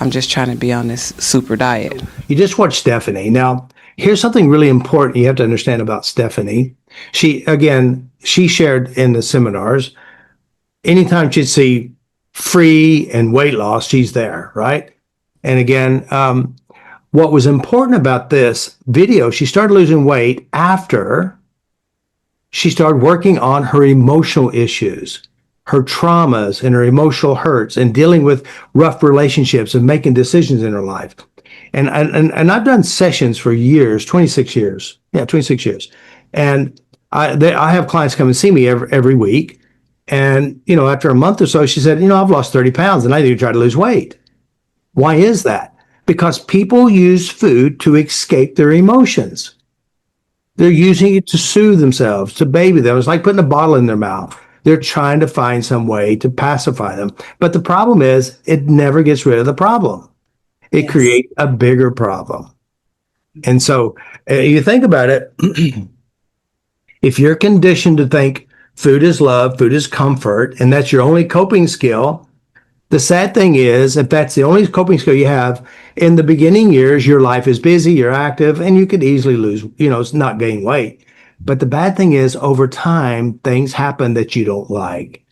S4: I'm just trying to be on this super diet.
S2: You just watched Stephanie. Now, here's something really important you have to understand about Stephanie. She shared in the seminars, anytime she'd see free and weight loss, she's there, right? And again, what was important about this video, she started losing weight after she started working on her emotional issues, her traumas and her emotional hurts, and dealing with rough relationships and making decisions in her life. And I've done sessions for years, 26 years. Yeah, 26 years. And I have clients come and see me every week. And, you know, after a month or so, she said, you know, I've lost 30 pounds and I need to try to lose weight. Why is that? Because people use food to escape their emotions. They're using it to soothe themselves, to baby them. It's like putting a bottle in their mouth. They're trying to find some way to pacify them. But the problem is, it never gets rid of the problem. It creates a bigger problem. And so you think about it, if you're conditioned to think food is love, food is comfort, and that's your only coping skill, the sad thing is, if that's the only coping skill you have, in the beginning years, your life is busy, you're active, and you could easily lose, you know, not gain weight. But the bad thing is, over time, things happen that you don't like.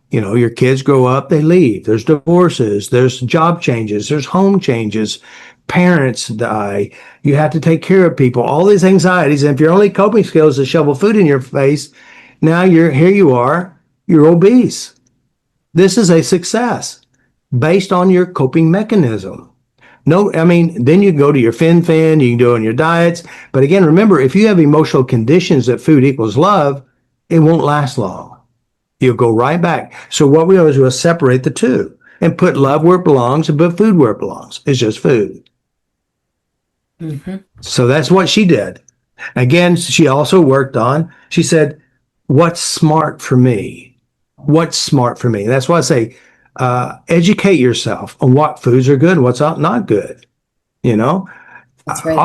S2: You know, your kids grow up, they leave. There's divorces, there's job changes, there's home changes, parents die, you have to take care of people, all these anxieties. And if your only coping skill is to shovel food in your face, now you're obese. This is a success based on your coping mechanism. No, I mean, then you go to your fin, you can do it on your diets. But again, remember, if you have emotional conditions that food equals love, it won't last long. You'll go right back. So what we always do is separate the two and put love where it belongs and put food where it belongs. It's just food. Mm-hmm. So that's what she did. Again, she also worked on, she said, what's smart for me? What's smart for me? That's why I say, educate yourself on what foods are good and what's not good. You know,
S1: That's right.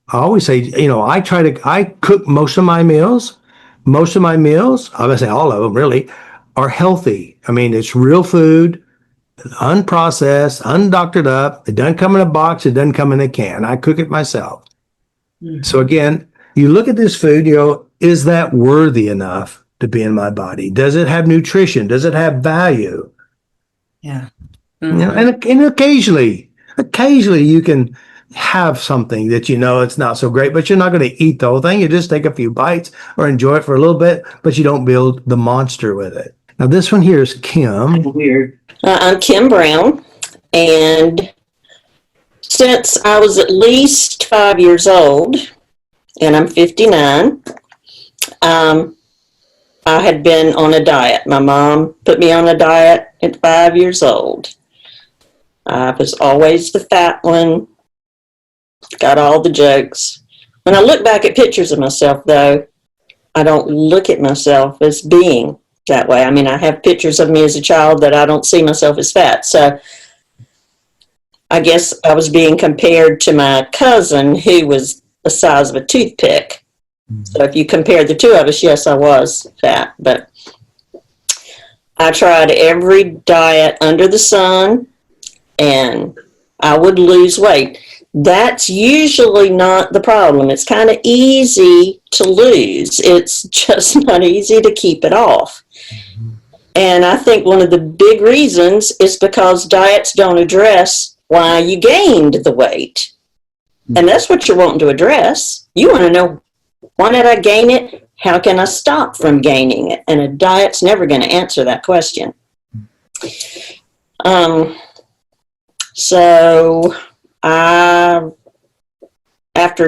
S2: I always say, I cook most of my meals. Most of my meals, I'm gonna say all of them really, are healthy. I mean, it's real food, unprocessed, undoctored up. It doesn't come in a box. It doesn't come in a can. I cook it myself. So again, you look at this food, is that worthy enough to be in my body? Does it have nutrition? Does it have value?
S1: Yeah.
S2: And occasionally you can have something that it's not so great, but you're not going to eat the whole thing. You just take a few bites or enjoy it for a little bit, but you don't build the monster with it. Now this one here is Kim. Weird.
S5: I'm Kim Brown, and since I was at least 5 years old, and I'm 59, I had been on a diet. My mom put me on a diet at 5 years old. I was always the fat one, got all the jokes. When I look back at pictures of myself, though, I don't look at myself as being that way. I mean, I have pictures of me as a child that I don't see myself as fat. So I guess I was being compared to my cousin who was the size of a toothpick. So if you compared the two of us, yes, I was fat. But I tried every diet under the sun, and I would lose weight. That's usually not the problem. It's kind of easy to lose. It's just not easy to keep it off. And I think one of the big reasons is because diets don't address why you gained the weight. And that's what you're wanting to address. You want to know, why did I gain it? How can I stop from gaining it? And a diet's never going to answer that question. So after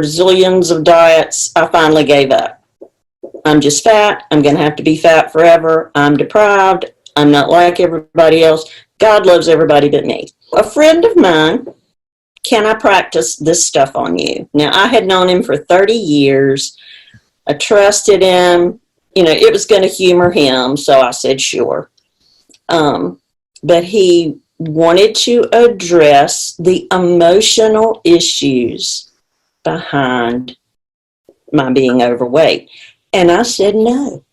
S5: zillions of diets, I finally gave up. I'm just fat. I'm going to have to be fat forever. I'm deprived. I'm not like everybody else. God loves everybody but me. A friend of mine, can I practice this stuff on you? Now, I had known him for 30 years. I trusted him. It was going to humor him, so I said, sure. But he wanted to address the emotional issues behind my being overweight. And I said no.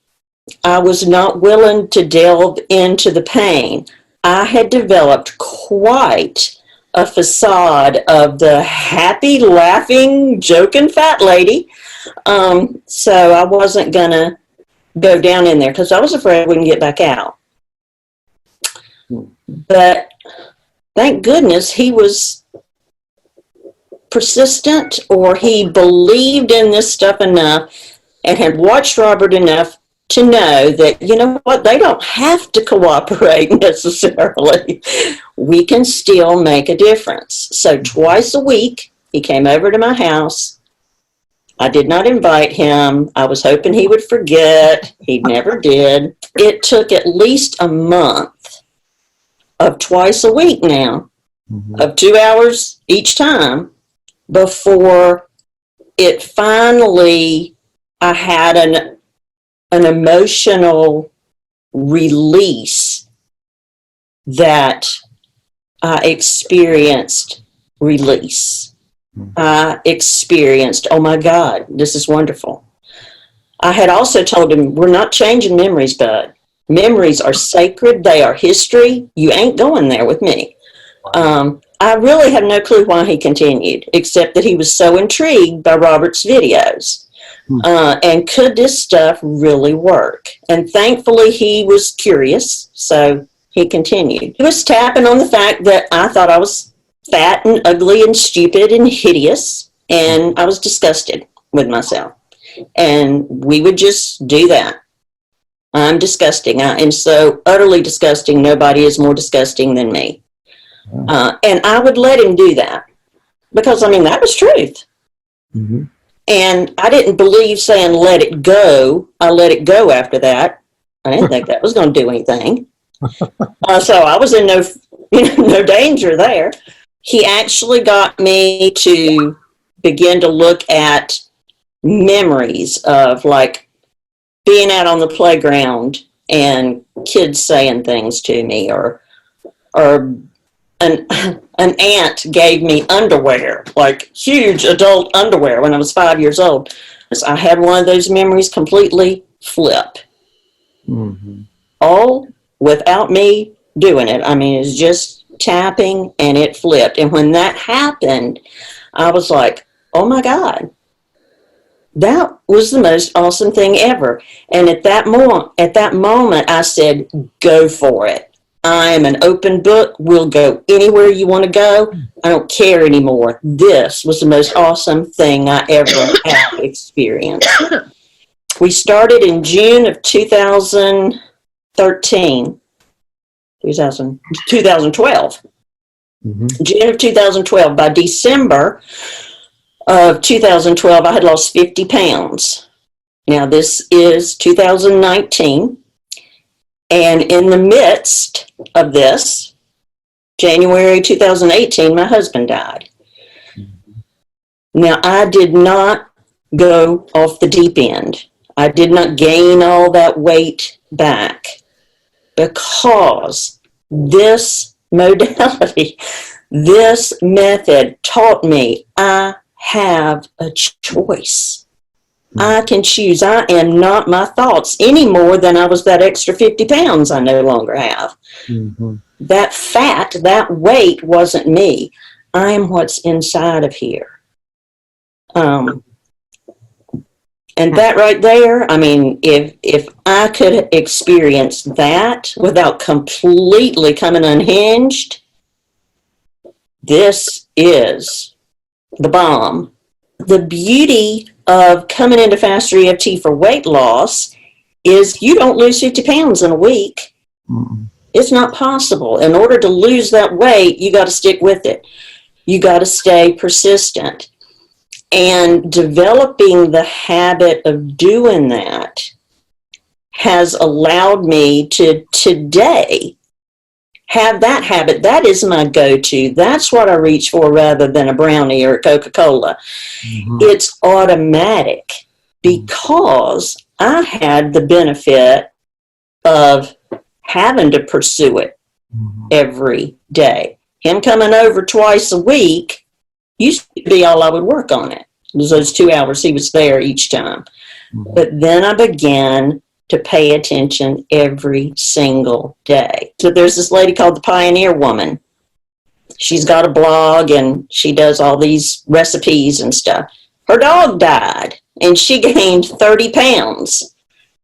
S5: I was not willing to delve into the pain. I had developed quite a facade of the happy, laughing, joking fat lady. So I wasn't going to go down in there because I was afraid I wouldn't get back out. But thank goodness he was persistent, or he believed in this stuff enough and had watched Robert enough to know that, they don't have to cooperate necessarily. We can still make a difference. So twice a week, he came over to my house. I did not invite him. I was hoping he would forget. He never did. It took at least a month of twice a week now, of 2 hours each time, before it finally, I had an emotional release that I experienced release. I experienced, oh my God, this is wonderful. I had also told him, we're not changing memories, bud. Memories are sacred. They are history. You ain't going there with me. I really have no clue why he continued, except that he was so intrigued by Robert's videos. And could this stuff really work? And thankfully, he was curious, so he continued. He was tapping on the fact that I thought I was fat and ugly and stupid and hideous, and I was disgusted with myself. And we would just do that. I'm disgusting. I am so utterly disgusting. Nobody is more disgusting than me. And I would let him do that because, that was truth. Mm-hmm. And I didn't believe saying let it go. I let it go after that. I didn't think that was going to do anything. So I was in no danger there. He actually got me to begin to look at memories of, like, being out on the playground and kids saying things to me, or an aunt gave me underwear, like huge adult underwear, when I was 5 years old. So I had one of those memories completely flip.
S2: Mm-hmm.
S5: All without me doing it. I mean, it's just tapping and it flipped. And when that happened, I was like, oh my God, that was the most awesome thing ever. And at that moment, I said, go for it. I'm an open book. We'll go anywhere you want to go. I don't care anymore. This was the most awesome thing I ever have experienced. We started in June of 2012.
S2: Mm-hmm.
S5: June of 2012. By December of 2012, I had lost 50 pounds. Now, this is 2019. And in the midst of this, January 2018, my husband died. Now, I did not go off the deep end. I did not gain all that weight back, because this modality, this method taught me I have a choice. I can choose. I am not my thoughts any more than I was that extra 50 pounds I no longer have.
S2: Mm-hmm.
S5: That fat, that weight wasn't me. I am what's inside of here. And that right there, I mean, if I could experience that without completely coming unhinged, this is the bomb. The beauty of coming into Faster EFT for weight loss is you don't lose 50 pounds in a week.
S2: Mm-mm.
S5: It's not possible. In order to lose that weight, you got to stick with it. You got to stay persistent. And developing the habit of doing that has allowed me to today have that habit. That is my go-to. That's what I reach for rather than a brownie or a Coca-Cola.
S2: Mm-hmm.
S5: It's automatic because I had the benefit of having to pursue it every day. Him coming over twice a week used to be all I would work on it. It was those 2 hours he was there each time. But then I began to pay attention every single day. So there's this lady called the Pioneer Woman. She's got a blog and she does all these recipes and stuff. Her dog died and she gained 30 pounds.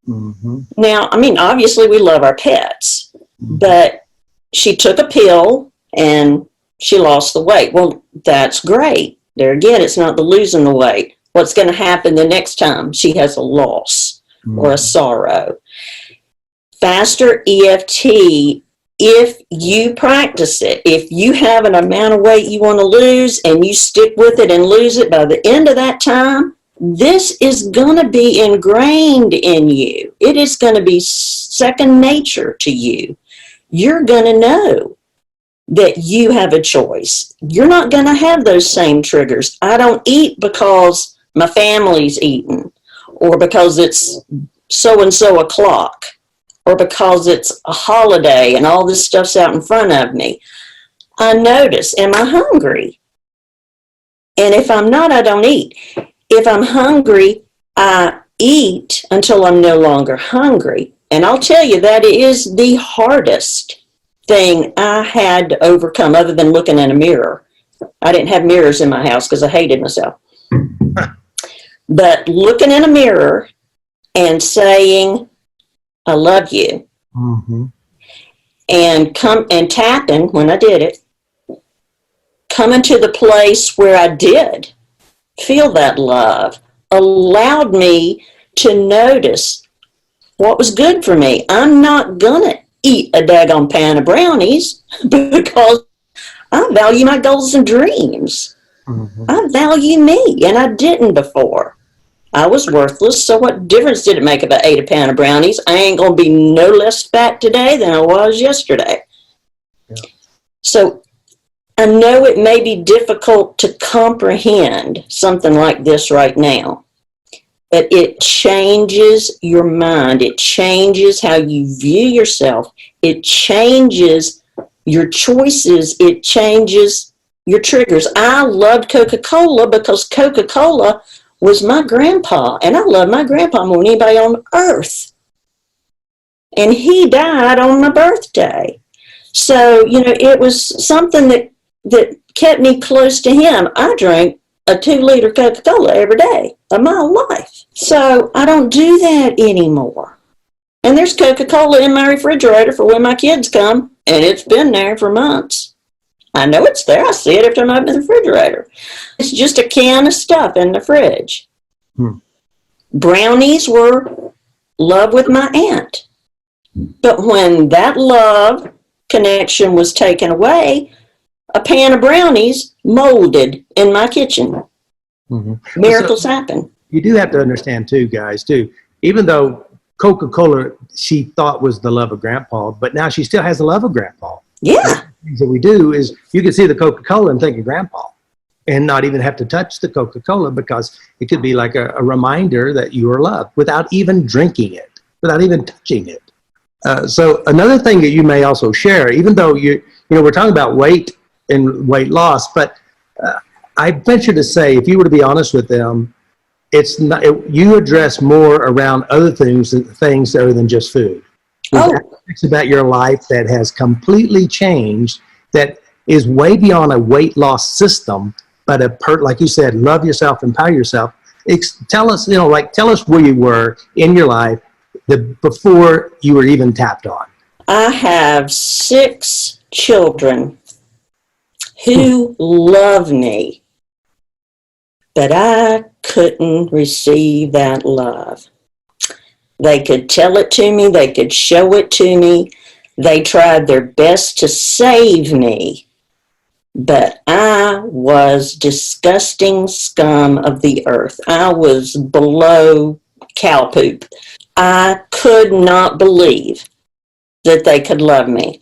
S2: Mm-hmm.
S5: Now, I mean, obviously we love our pets, but she took a pill and she lost the weight. Well, that's great. There again, it's not the losing the weight. What's going to happen the next time she has a loss or a sorrow? Faster EFT, if you practice it, if you have an amount of weight you want to lose and you stick with it and lose it, by the end of that time, this is going to be ingrained in you. It is going to be second nature to you. You're going to know that you have a choice. You're not going to have those same triggers. I don't eat because my family's eating, or because it's so-and-so o'clock, or because it's a holiday and all this stuff's out in front of me. I notice, am I hungry? And if I'm not, I don't eat. If I'm hungry, I eat until I'm no longer hungry. And I'll tell you, that is the hardest thing I had to overcome, other than looking in a mirror. I didn't have mirrors in my house because I hated myself. But looking in a mirror and saying, I love you,
S2: Mm-hmm.
S5: and tapping when I did it, coming to the place where I did feel that love, allowed me to notice what was good for me. I'm not gonna eat a daggone pan of brownies because I value my goals and dreams.
S2: Mm-hmm.
S5: I value me, and I didn't before. I was worthless, so what difference did it make if I ate a pan of brownies? I ain't going to be no less fat today than I was yesterday.
S2: Yeah.
S5: So I know it may be difficult to comprehend something like this right now, but it changes your mind. It changes how you view yourself. It changes your choices. It changes your triggers. I loved Coca-Cola because Coca-Cola was my grandpa, and I love my grandpa more than anybody on earth. And he died on my birthday. So, it was something that kept me close to him. I drank a 2-liter Coca-Cola every day of my life. So I don't do that anymore. And there's Coca-Cola in my refrigerator for when my kids come, and it's been there for months. I know it's there. I see it every time I open the refrigerator. It's just a can of stuff in the fridge. Brownies were love with my aunt. But when that love connection was taken away, a pan of brownies molded in my kitchen. Miracles happen.
S2: You do have to understand too, guys, even though Coca-Cola she thought was the love of Grandpa, but now she still has the love of Grandpa.
S5: Yeah.
S2: Things that we do is you can see the Coca-Cola and think of Grandpa and not even have to touch the Coca-Cola, because it could be like a reminder that you are loved without even drinking it, without even touching it. So another thing that you may also share, even though we're talking about weight and weight loss, but I venture to say, if you were to be honest with them, it's not, you address more around other things other than just food. There's aspects about your life that has completely changed, that is way beyond a weight loss system, but like you said, love yourself, empower yourself. Tell us, tell us where you were in your life before you were even tapped on.
S5: I have 6 children who love me, but I couldn't receive that love. They could tell it to me. They could show it to me. They tried their best to save me, but I was disgusting scum of the earth. I was below cow poop. I could not believe that they could love me.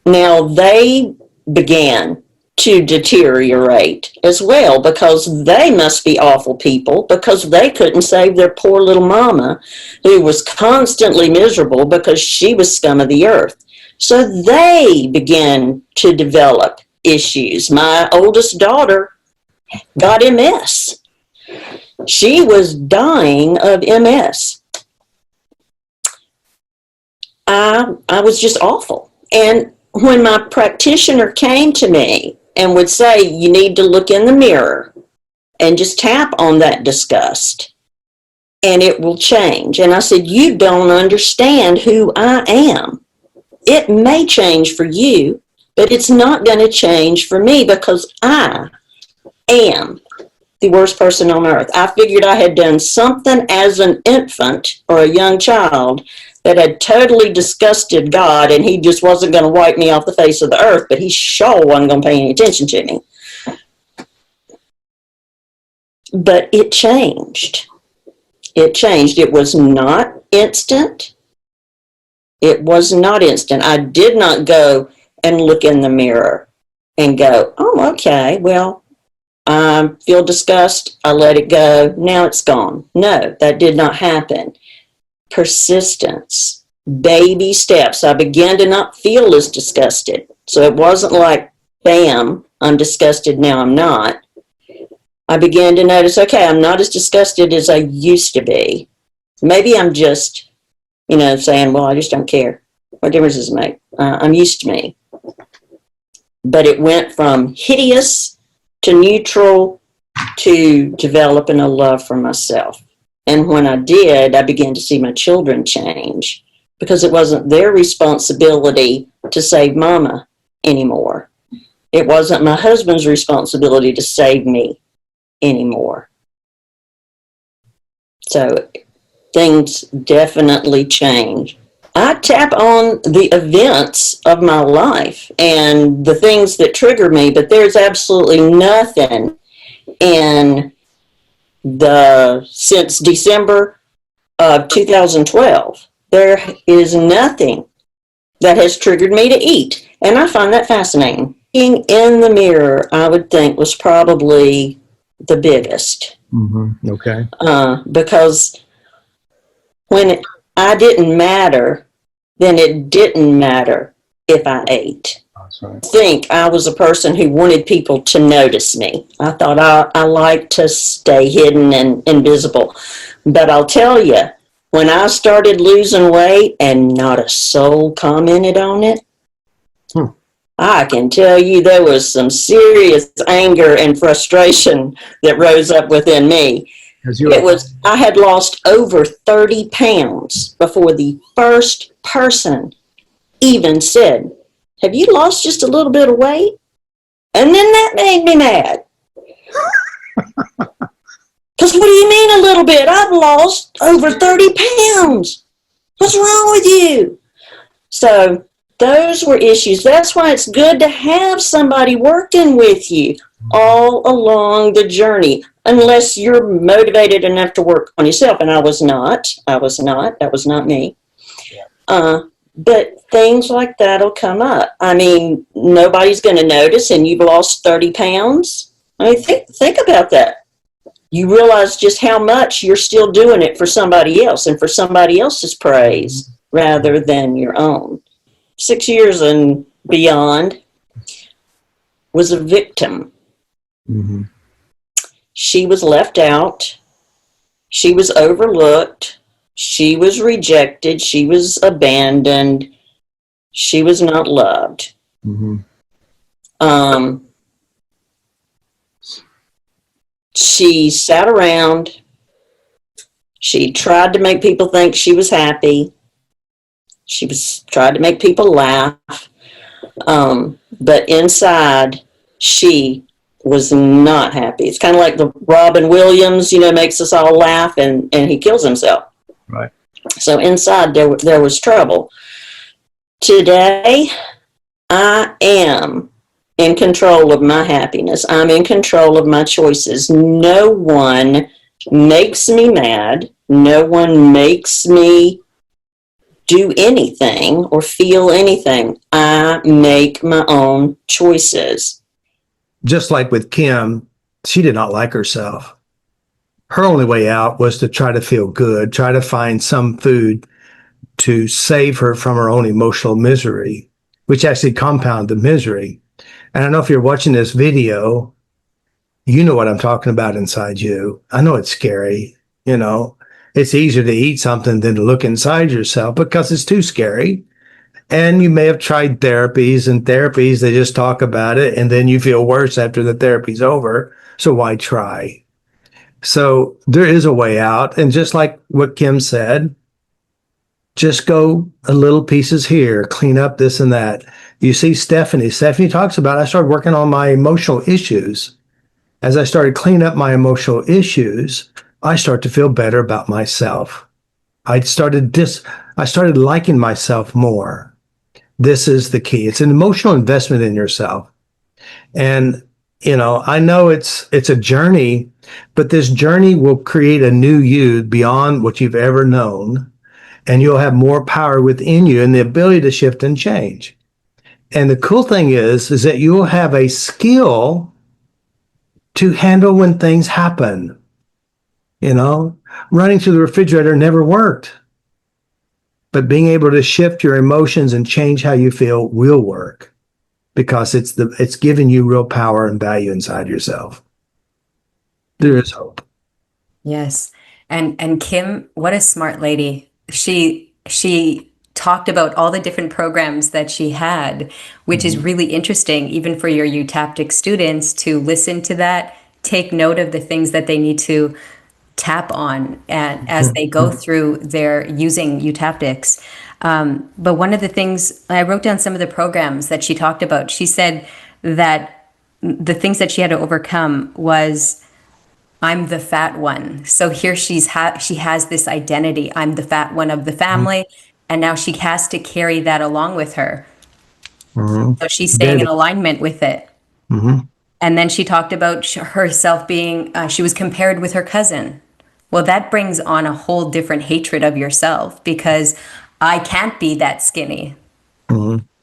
S5: Now, they began to deteriorate as well, because they must be awful people, because they couldn't save their poor little mama, who was constantly miserable because she was scum of the earth. So they began to develop issues. My oldest daughter got MS. She was dying of MS. I was just awful. And when my practitioner came to me and would say, you need to look in the mirror and just tap on that disgust and it will change. And I said, you don't understand who I am. It may change for you, but it's not going to change for me, because I am the worst person on earth. I figured I had done something as an infant or a young child that had totally disgusted God, and he just wasn't going to wipe me off the face of the earth, but he sure wasn't going to pay any attention to me. But it changed. It changed. It was not instant. It was not instant. I did not go and look in the mirror and go, oh, okay, well, I feel disgust. I let it go. Now it's gone. No, that did not happen. Persistence, baby steps. I began to not feel as disgusted. So it wasn't like, bam, I'm disgusted, now I'm not. I began to notice, okay, I'm not as disgusted as I used to be. Maybe I'm just, saying, well, I just don't care. What difference does it make? I'm used to me. But it went from hideous to neutral to developing a love for myself. And when I did, I began to see my children change, because it wasn't their responsibility to save mama anymore. It wasn't my husband's responsibility to save me anymore. So things definitely change. I tap on the events of my life and the things that trigger me, but there's absolutely nothing since December of 2012, there is nothing that has triggered me to eat. And I find that fascinating. Being in the mirror, I would think, was probably the biggest.
S2: Okay.
S5: Because when I didn't matter, then it didn't matter if I ate.
S2: That's right.
S5: I think I was a person who wanted people to notice me. I thought I liked to stay hidden and invisible. But I'll tell you, when I started losing weight and not a soul commented on it, I can tell you there was some serious anger and frustration that rose up within me. I had lost over 30 pounds before the first person even said, "Have you lost just a little bit of weight?" And then that made me mad. Because what do you mean a little bit? I've lost over 30 pounds. What's wrong with you? So those were issues. That's why it's good to have somebody working with you all along the journey, unless you're motivated enough to work on yourself. And I was not. That was not me. But things like that'll come up. I mean, nobody's going to notice, and you've lost 30 pounds. I mean, think about that. You realize just how much you're still doing it for somebody else and for somebody else's praise rather than your own. 6 years and beyond, was a victim. She was left out. She was overlooked. She was rejected. She was abandoned. She was not loved. She sat around. She tried to make people think she was happy. She tried to make people laugh. But inside, she was not happy. It's kind of like the Robin Williams, makes us all laugh and he kills himself.
S2: Right.
S5: So inside there was trouble. Today, I am in control of my happiness. I'm in control of my choices. No one makes me mad. No one makes me do anything or feel anything. I make my own choices.
S2: Just like with Kim, she did not like herself. Her only way out was to try to feel good, try to find some food to save her from her own emotional misery, which actually compounded the misery. And I know if you're watching this video, you know what I'm talking about inside you. I know it's scary. It's easier to eat something than to look inside yourself because it's too scary. And you may have tried therapies, and therapies, they just talk about it, and then you feel worse after the therapy's over. So why try? So there is a way out. And just like what Kim said, just go a little pieces here, clean up this and that. You see Stephanie talks about, I started working on my emotional issues. As I started cleaning up my emotional issues, I start to feel better about myself. I started liking myself more. This is the key. It's an emotional investment in yourself. And, I know it's a journey, but this journey will create a new you beyond what you've ever known. And you'll have more power within you and the ability to shift and change. And the cool thing is that you will have a skill to handle when things happen. Running through the refrigerator never worked. But being able to shift your emotions and change how you feel will work, because it's giving you real power and value inside yourself. There is hope.
S1: Yes. And Kim, what a smart lady. She talked about all the different programs that she had, which is really interesting, even for your eutaptic students to listen to that, take note of the things that they need to tap on and as they go through their using eutaptics. But one of the things, I wrote down some of the programs that she talked about. She said that the things that she had to overcome was, I'm the fat one. So here she has this identity. I'm the fat one of the family. And now she has to carry that along with her. So she's staying in alignment with it. And then she talked about herself being, she was compared with her cousin. Well, that brings on a whole different hatred of yourself, because I can't be that skinny.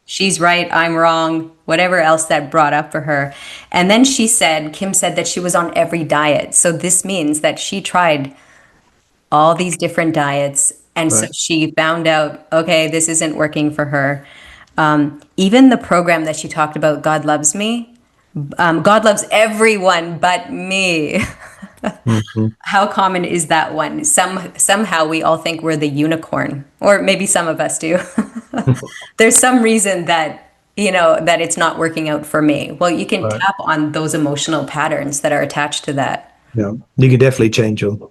S1: she's right, I'm wrong, whatever else that brought up for her. And then Kim said that she was on every diet. So this means that she tried all these different diets. And so
S2: Right.
S1: she found out, okay, this isn't working for her. Even the program that she talked about, God Loves Me, God loves everyone but me.
S2: Mhm.
S1: How common is that one? Somehow we all think we're the unicorn, or maybe some of us do. There's some reason that, that it's not working out for me. Well, you can
S2: Right.
S1: tap on those emotional patterns that are attached to that.
S2: Yeah. You can definitely change them.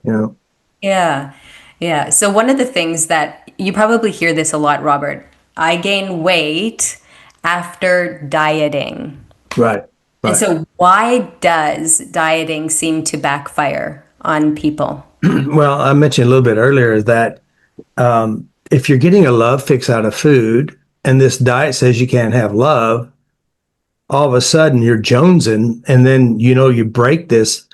S1: Yeah. Yeah. So one of the things that you probably hear this a lot, Robert, I gain weight after dieting.
S2: Right.
S1: And
S2: Right.
S1: so why does dieting seem to backfire on people?
S2: Well, I mentioned a little bit earlier that if you're getting a love fix out of food and this diet says you can't have love, all of a sudden you're jonesing, and then you break this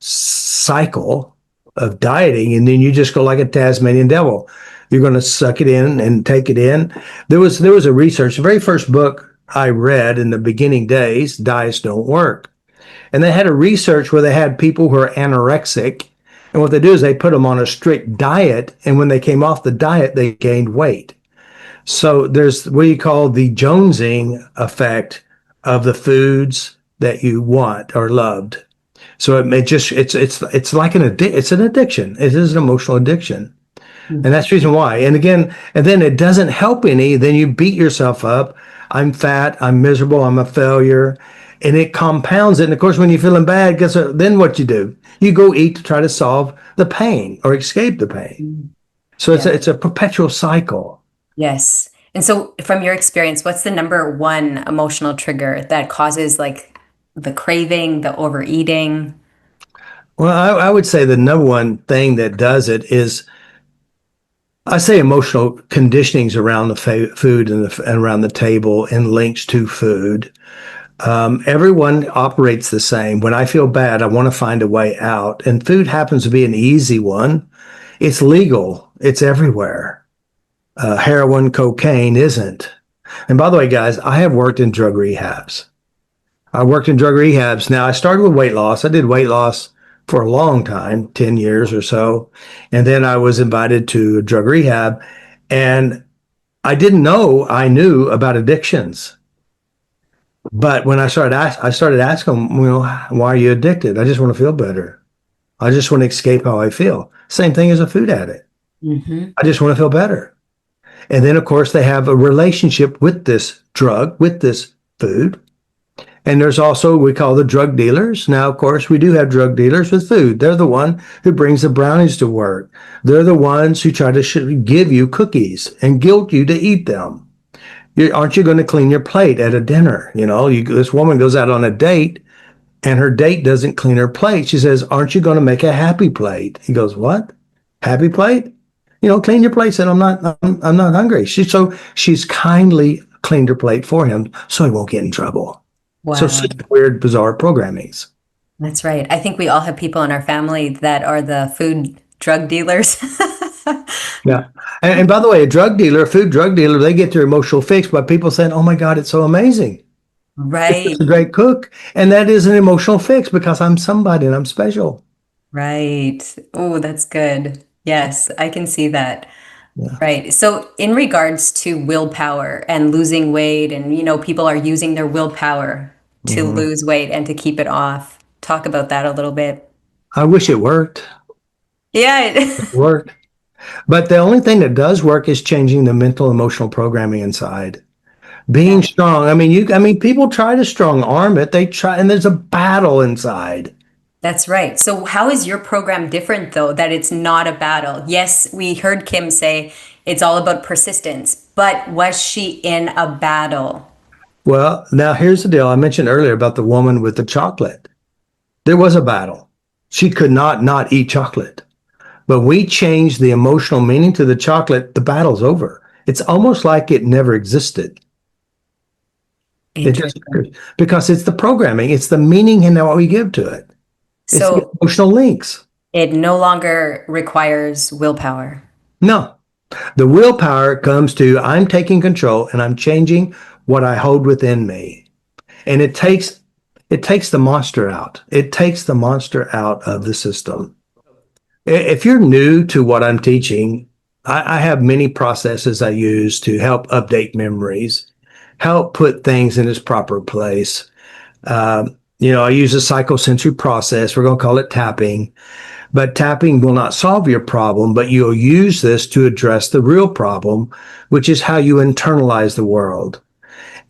S2: cycle of dieting, and then you just go like a Tasmanian devil. You're going to suck it in and take it in. There was a research. The very first book I read in the beginning days, Diets Don't Work, and they had a research where they had people who are anorexic, and what they do is they put them on a strict diet, and when they came off the diet, they gained weight. So there's what you call the jonesing effect of the foods that you want or loved. So it's like it's an addiction. It is an emotional addiction. And that's the reason why. And again, and then it doesn't help any. Then you beat yourself up. I'm fat. I'm miserable. I'm a failure. And it compounds it. And of course, when you're feeling bad, guess what? Then what you do? You go eat to try to solve the pain or escape the pain. So
S1: Yeah.
S2: it's a perpetual cycle.
S1: Yes. And so, from your experience, what's the number one emotional trigger that causes like the craving, the overeating?
S2: Well, I would say the number one thing that does it is, I say, emotional conditionings around the food and around the table and links to food. Everyone operates the same. When I feel bad, I want to find a way out, and food happens to be an easy one. It's legal. It's everywhere. Heroin, cocaine isn't. And by the way, guys, I have worked in drug rehabs. I worked in drug rehabs. Now, I started with weight loss. I did weight loss for a long time, 10 years or so. And then I was invited to a drug rehab. And I didn't know I knew about addictions. But when I started asking them, why are you addicted? I just want to feel better. I just want to escape how I feel. Same thing as a food addict.
S1: Mm-hmm.
S2: I just want to feel better. And then, of course, they have a relationship with this drug, with this food. And there's also, we call the drug dealers. Now, of course, we do have drug dealers with food. They're the one who brings the brownies to work. They're the ones who try to give you cookies and guilt you to eat them. Aren't you going to clean your plate at a dinner? This woman goes out on a date and her date doesn't clean her plate. She says, aren't you going to make a happy plate? He goes, what? Happy plate? Clean your plate. Said, I'm not hungry. She's kindly cleaned her plate for him so he won't get in trouble.
S1: Wow.
S2: So such weird, bizarre programmings.
S1: That's right. I think we all have people in our family that are the food drug dealers.
S2: Yeah. And by the way, a food drug dealer, they get their emotional fix by people saying, oh my God, it's so amazing.
S1: Right.
S2: It's a great cook. And that is an emotional fix because I'm somebody and I'm special.
S1: Right. Oh, that's good. Yes, I can see that.
S2: Yeah.
S1: Right. So, in regards to willpower and losing weight, and people are using their willpower to
S2: Mhm.
S1: lose weight and to keep it off. Talk about that a little bit.
S2: I wish it worked.
S1: Yeah.
S2: It worked. But the only thing that does work is changing the mental, emotional programming inside. Being
S1: Yeah,
S2: strong. People try to strong arm it. They try, and there's a battle inside.
S1: that's right. So, how is your program different, though, that it's not a battle? Yes, we heard Kim say it's all about persistence, but was she in a battle?
S2: Well, now here's the deal. I mentioned earlier about the woman with the chocolate. There was a battle. She could not eat chocolate. But we changed the emotional meaning to the chocolate. The battle's over. It's almost like it never existed. It just
S1: Interesting.
S2: because it's the programming, it's the meaning and what we give to it. It's the
S1: So,
S2: emotional links.
S1: it no longer requires willpower.
S2: No, The willpower comes to I'm taking control and I'm changing what I hold within me. And it takes the monster out. It takes the monster out of the system. If you're new to what I'm teaching, I have many processes I use to help update memories, help put things in its proper place. I use a psychosensory process. We're going to call it tapping. But tapping will not solve your problem, but you'll use this to address the real problem, which is how you internalize the world.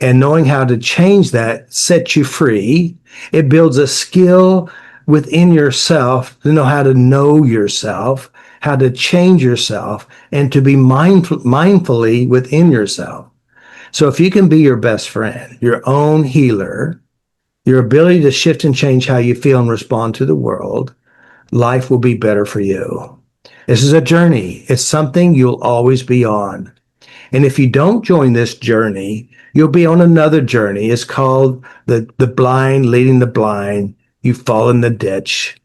S2: And knowing how to change that sets you free. It builds a skill within yourself to know how to know yourself, how to change yourself, and to be mindfully within yourself. So if you can be your best friend, your own healer, your ability to shift and change how you feel and respond to the world, life will be better for you. This is a journey. It's something you'll always be on. And if you don't join this journey, you'll be on another journey. It's called the blind leading the blind. You fall in the ditch.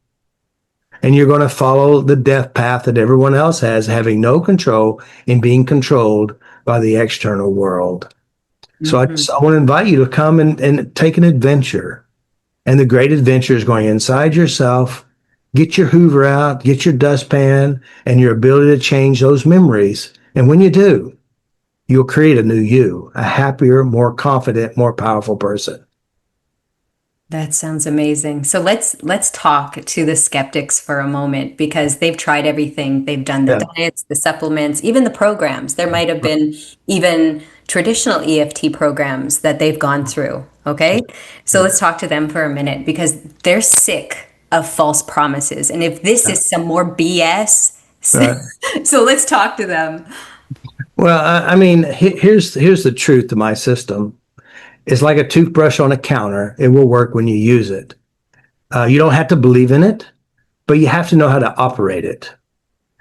S2: And you're going to follow the death path that everyone else has, having no control and being controlled by the external world. So I want to invite you to come and take an adventure. And the great adventure is going inside yourself. Get your Hoover out, get your dustpan, and your ability to change those memories. And when you do, you'll create a new you, a happier, more confident, more powerful person.
S1: That sounds amazing. So let's talk to the skeptics for a moment, because they've tried everything. They've done the diets, the supplements, even the programs. There might have been even traditional EFT programs that they've gone through. Okay. So let's talk to them for a minute, because they're sick of false promises. And if this is some more BS, so let's talk to them.
S2: Well, I mean, here's the truth to my system. It's like a toothbrush on a counter. It will work when you use it. You don't have to believe in it, but you have to know how to operate it.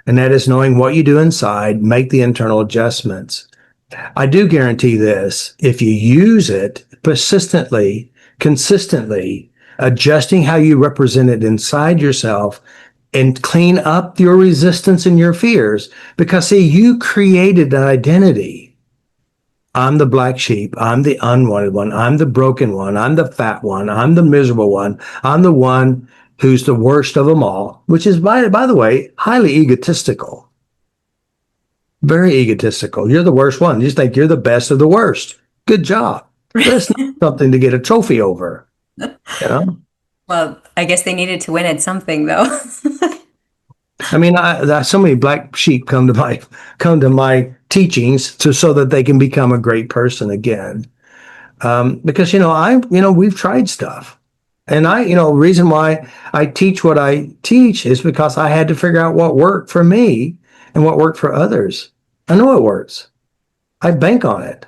S2: And that is knowing what you do inside, make the internal adjustments. I do guarantee this. If you use it persistently, consistently, adjusting how you represent it inside yourself and clean up your resistance and your fears, because see, you created an identity. I'm the black sheep. I'm the unwanted one. I'm the broken one. I'm the fat one. I'm the miserable one. I'm the one who's the worst of them all, which is, by the way, highly egotistical. Very egotistical. You're the worst one. You just think you're the best of the worst. Good job. That's not something to get a trophy over.
S1: Well, I guess they needed to win at something, though.
S2: I mean, so many black sheep come to my teachings so that they can become a great person again. Because we've tried stuff, and reason why I teach what I teach is because I had to figure out what worked for me and what worked for others. I know it works. I bank on it.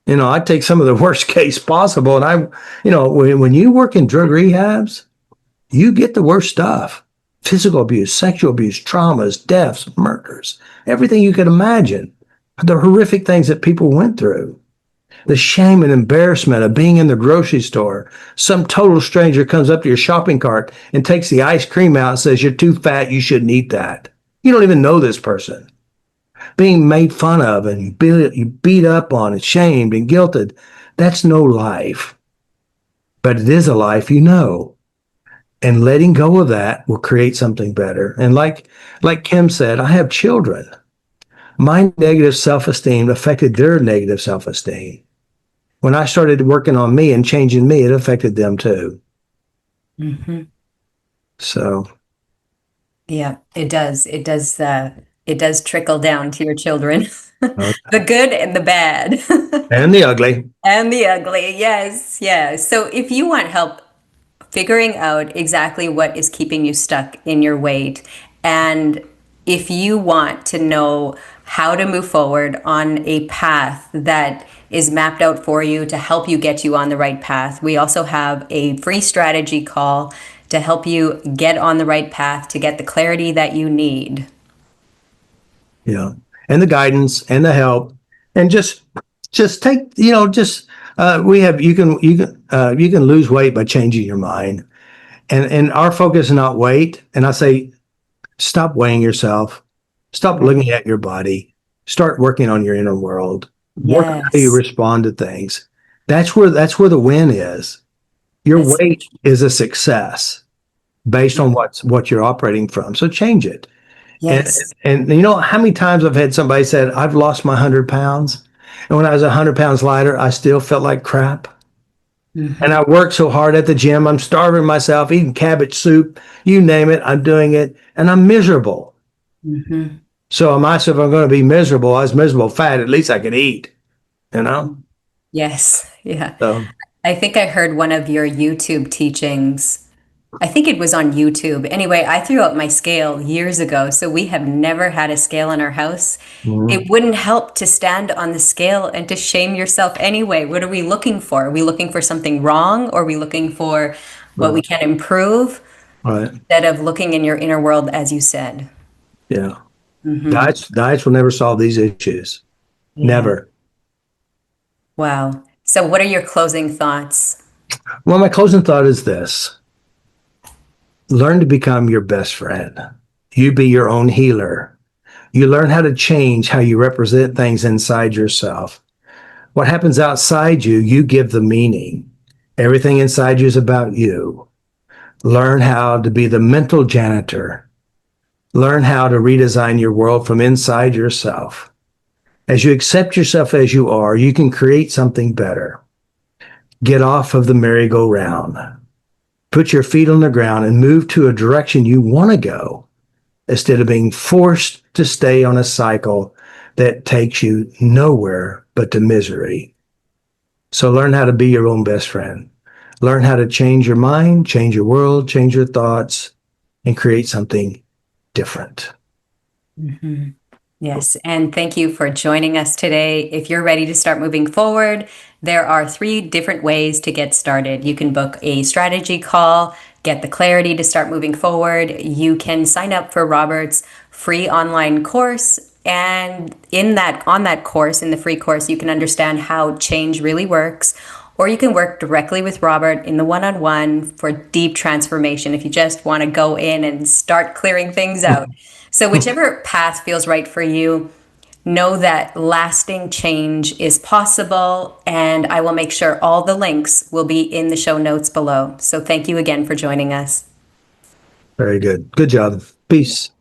S2: I take some of the worst case possible, and when you work in drug rehabs, you get the worst stuff. Physical abuse, sexual abuse, traumas, deaths, murders, everything you could imagine. The horrific things that people went through. The shame and embarrassment of being in the grocery store. Some total stranger comes up to your shopping cart and takes the ice cream out and says, "You're too fat, you shouldn't eat that." You don't even know this person. Being made fun of and you beat up on and shamed and guilted. That's no life. But it is a life you know. And letting go of that will create something better. And like Kim said, I have children. My negative self-esteem affected their negative self-esteem. When I started working on me and changing me, it affected them too.
S1: Mm-hmm.
S2: So.
S1: Yeah, it does. It does trickle down to your children. The good and the bad.
S2: And the ugly.
S1: And the ugly. Yes. Yes. So if you want help figuring out exactly what is keeping you stuck in your weight, and if you want to know how to move forward on a path that is mapped out for you to help you get you on the right path, we also have a free strategy call to help you get on the right path, to get the clarity that you need.
S2: Yeah. And the guidance and the help, and just take, you can lose weight by changing your mind. And our focus is not weight. And I say, stop weighing yourself. Stop looking at your body. Start working on your inner world. Work on how you
S1: Yes.
S2: respond to things. That's where the win is. Your
S1: That's
S2: weight is a success based on what you're operating from. So change it. And
S1: yes.
S2: and you know how many times I've had somebody said, I've lost my 100 pounds. And when I was 100 pounds lighter, I still felt like crap. And
S1: Hmm.
S2: I worked so hard at the gym. I'm starving myself, eating cabbage soup, you name it. I'm doing it and I'm miserable.
S1: Hmm.
S2: So myself, I'm going to be miserable. I was miserable fat. At least I could eat, you know?
S1: Yes. Yeah.
S2: So,
S1: I think I heard one of your YouTube teachings. I think it was on YouTube. Anyway, I threw out my scale years ago, so we have never had a scale in our house.
S2: mhm,
S1: It wouldn't help to stand on the scale and to shame yourself anyway. What are we looking for? Are we looking for something wrong, or are we looking for what we
S2: right,
S1: can improve
S2: right.
S1: instead of looking in your inner world, as you said?
S2: Yeah.
S1: Hmm.
S2: Diets will never solve these issues.
S1: Yeah.
S2: Never.
S1: Wow. So, what are your closing thoughts?
S2: Well, my closing thought is this: learn to become your best friend. You be your own healer. You learn how to change how you represent things inside yourself. What happens outside you, you give the meaning. Everything inside you is about you. Learn how to be the mental janitor. Learn how to redesign your world from inside yourself. As you accept yourself as you are, you can create something better. Get off of the merry-go-round. Put your feet on the ground and move to a direction you want to go instead of being forced to stay on a cycle that takes you nowhere but to misery. So learn how to be your own best friend. Learn how to change your mind, change your world, change your thoughts, and create something different.
S1: Hmm. Yes, and thank you for joining us today. If you're ready to start moving forward, there are 3 different ways to get started. You can book a strategy call, get the clarity to start moving forward. You can sign up for Robert's free online course, and on that course, in the free course, you can understand how change really works. Or you can work directly with Robert in the one-on-one for deep transformation if you just want to go in and start clearing things out. So, whichever path feels right for you, know that lasting change is possible, and I will make sure all the links will be in the show notes below. So, thank you again for joining us.
S2: Very good. Good job. Peace.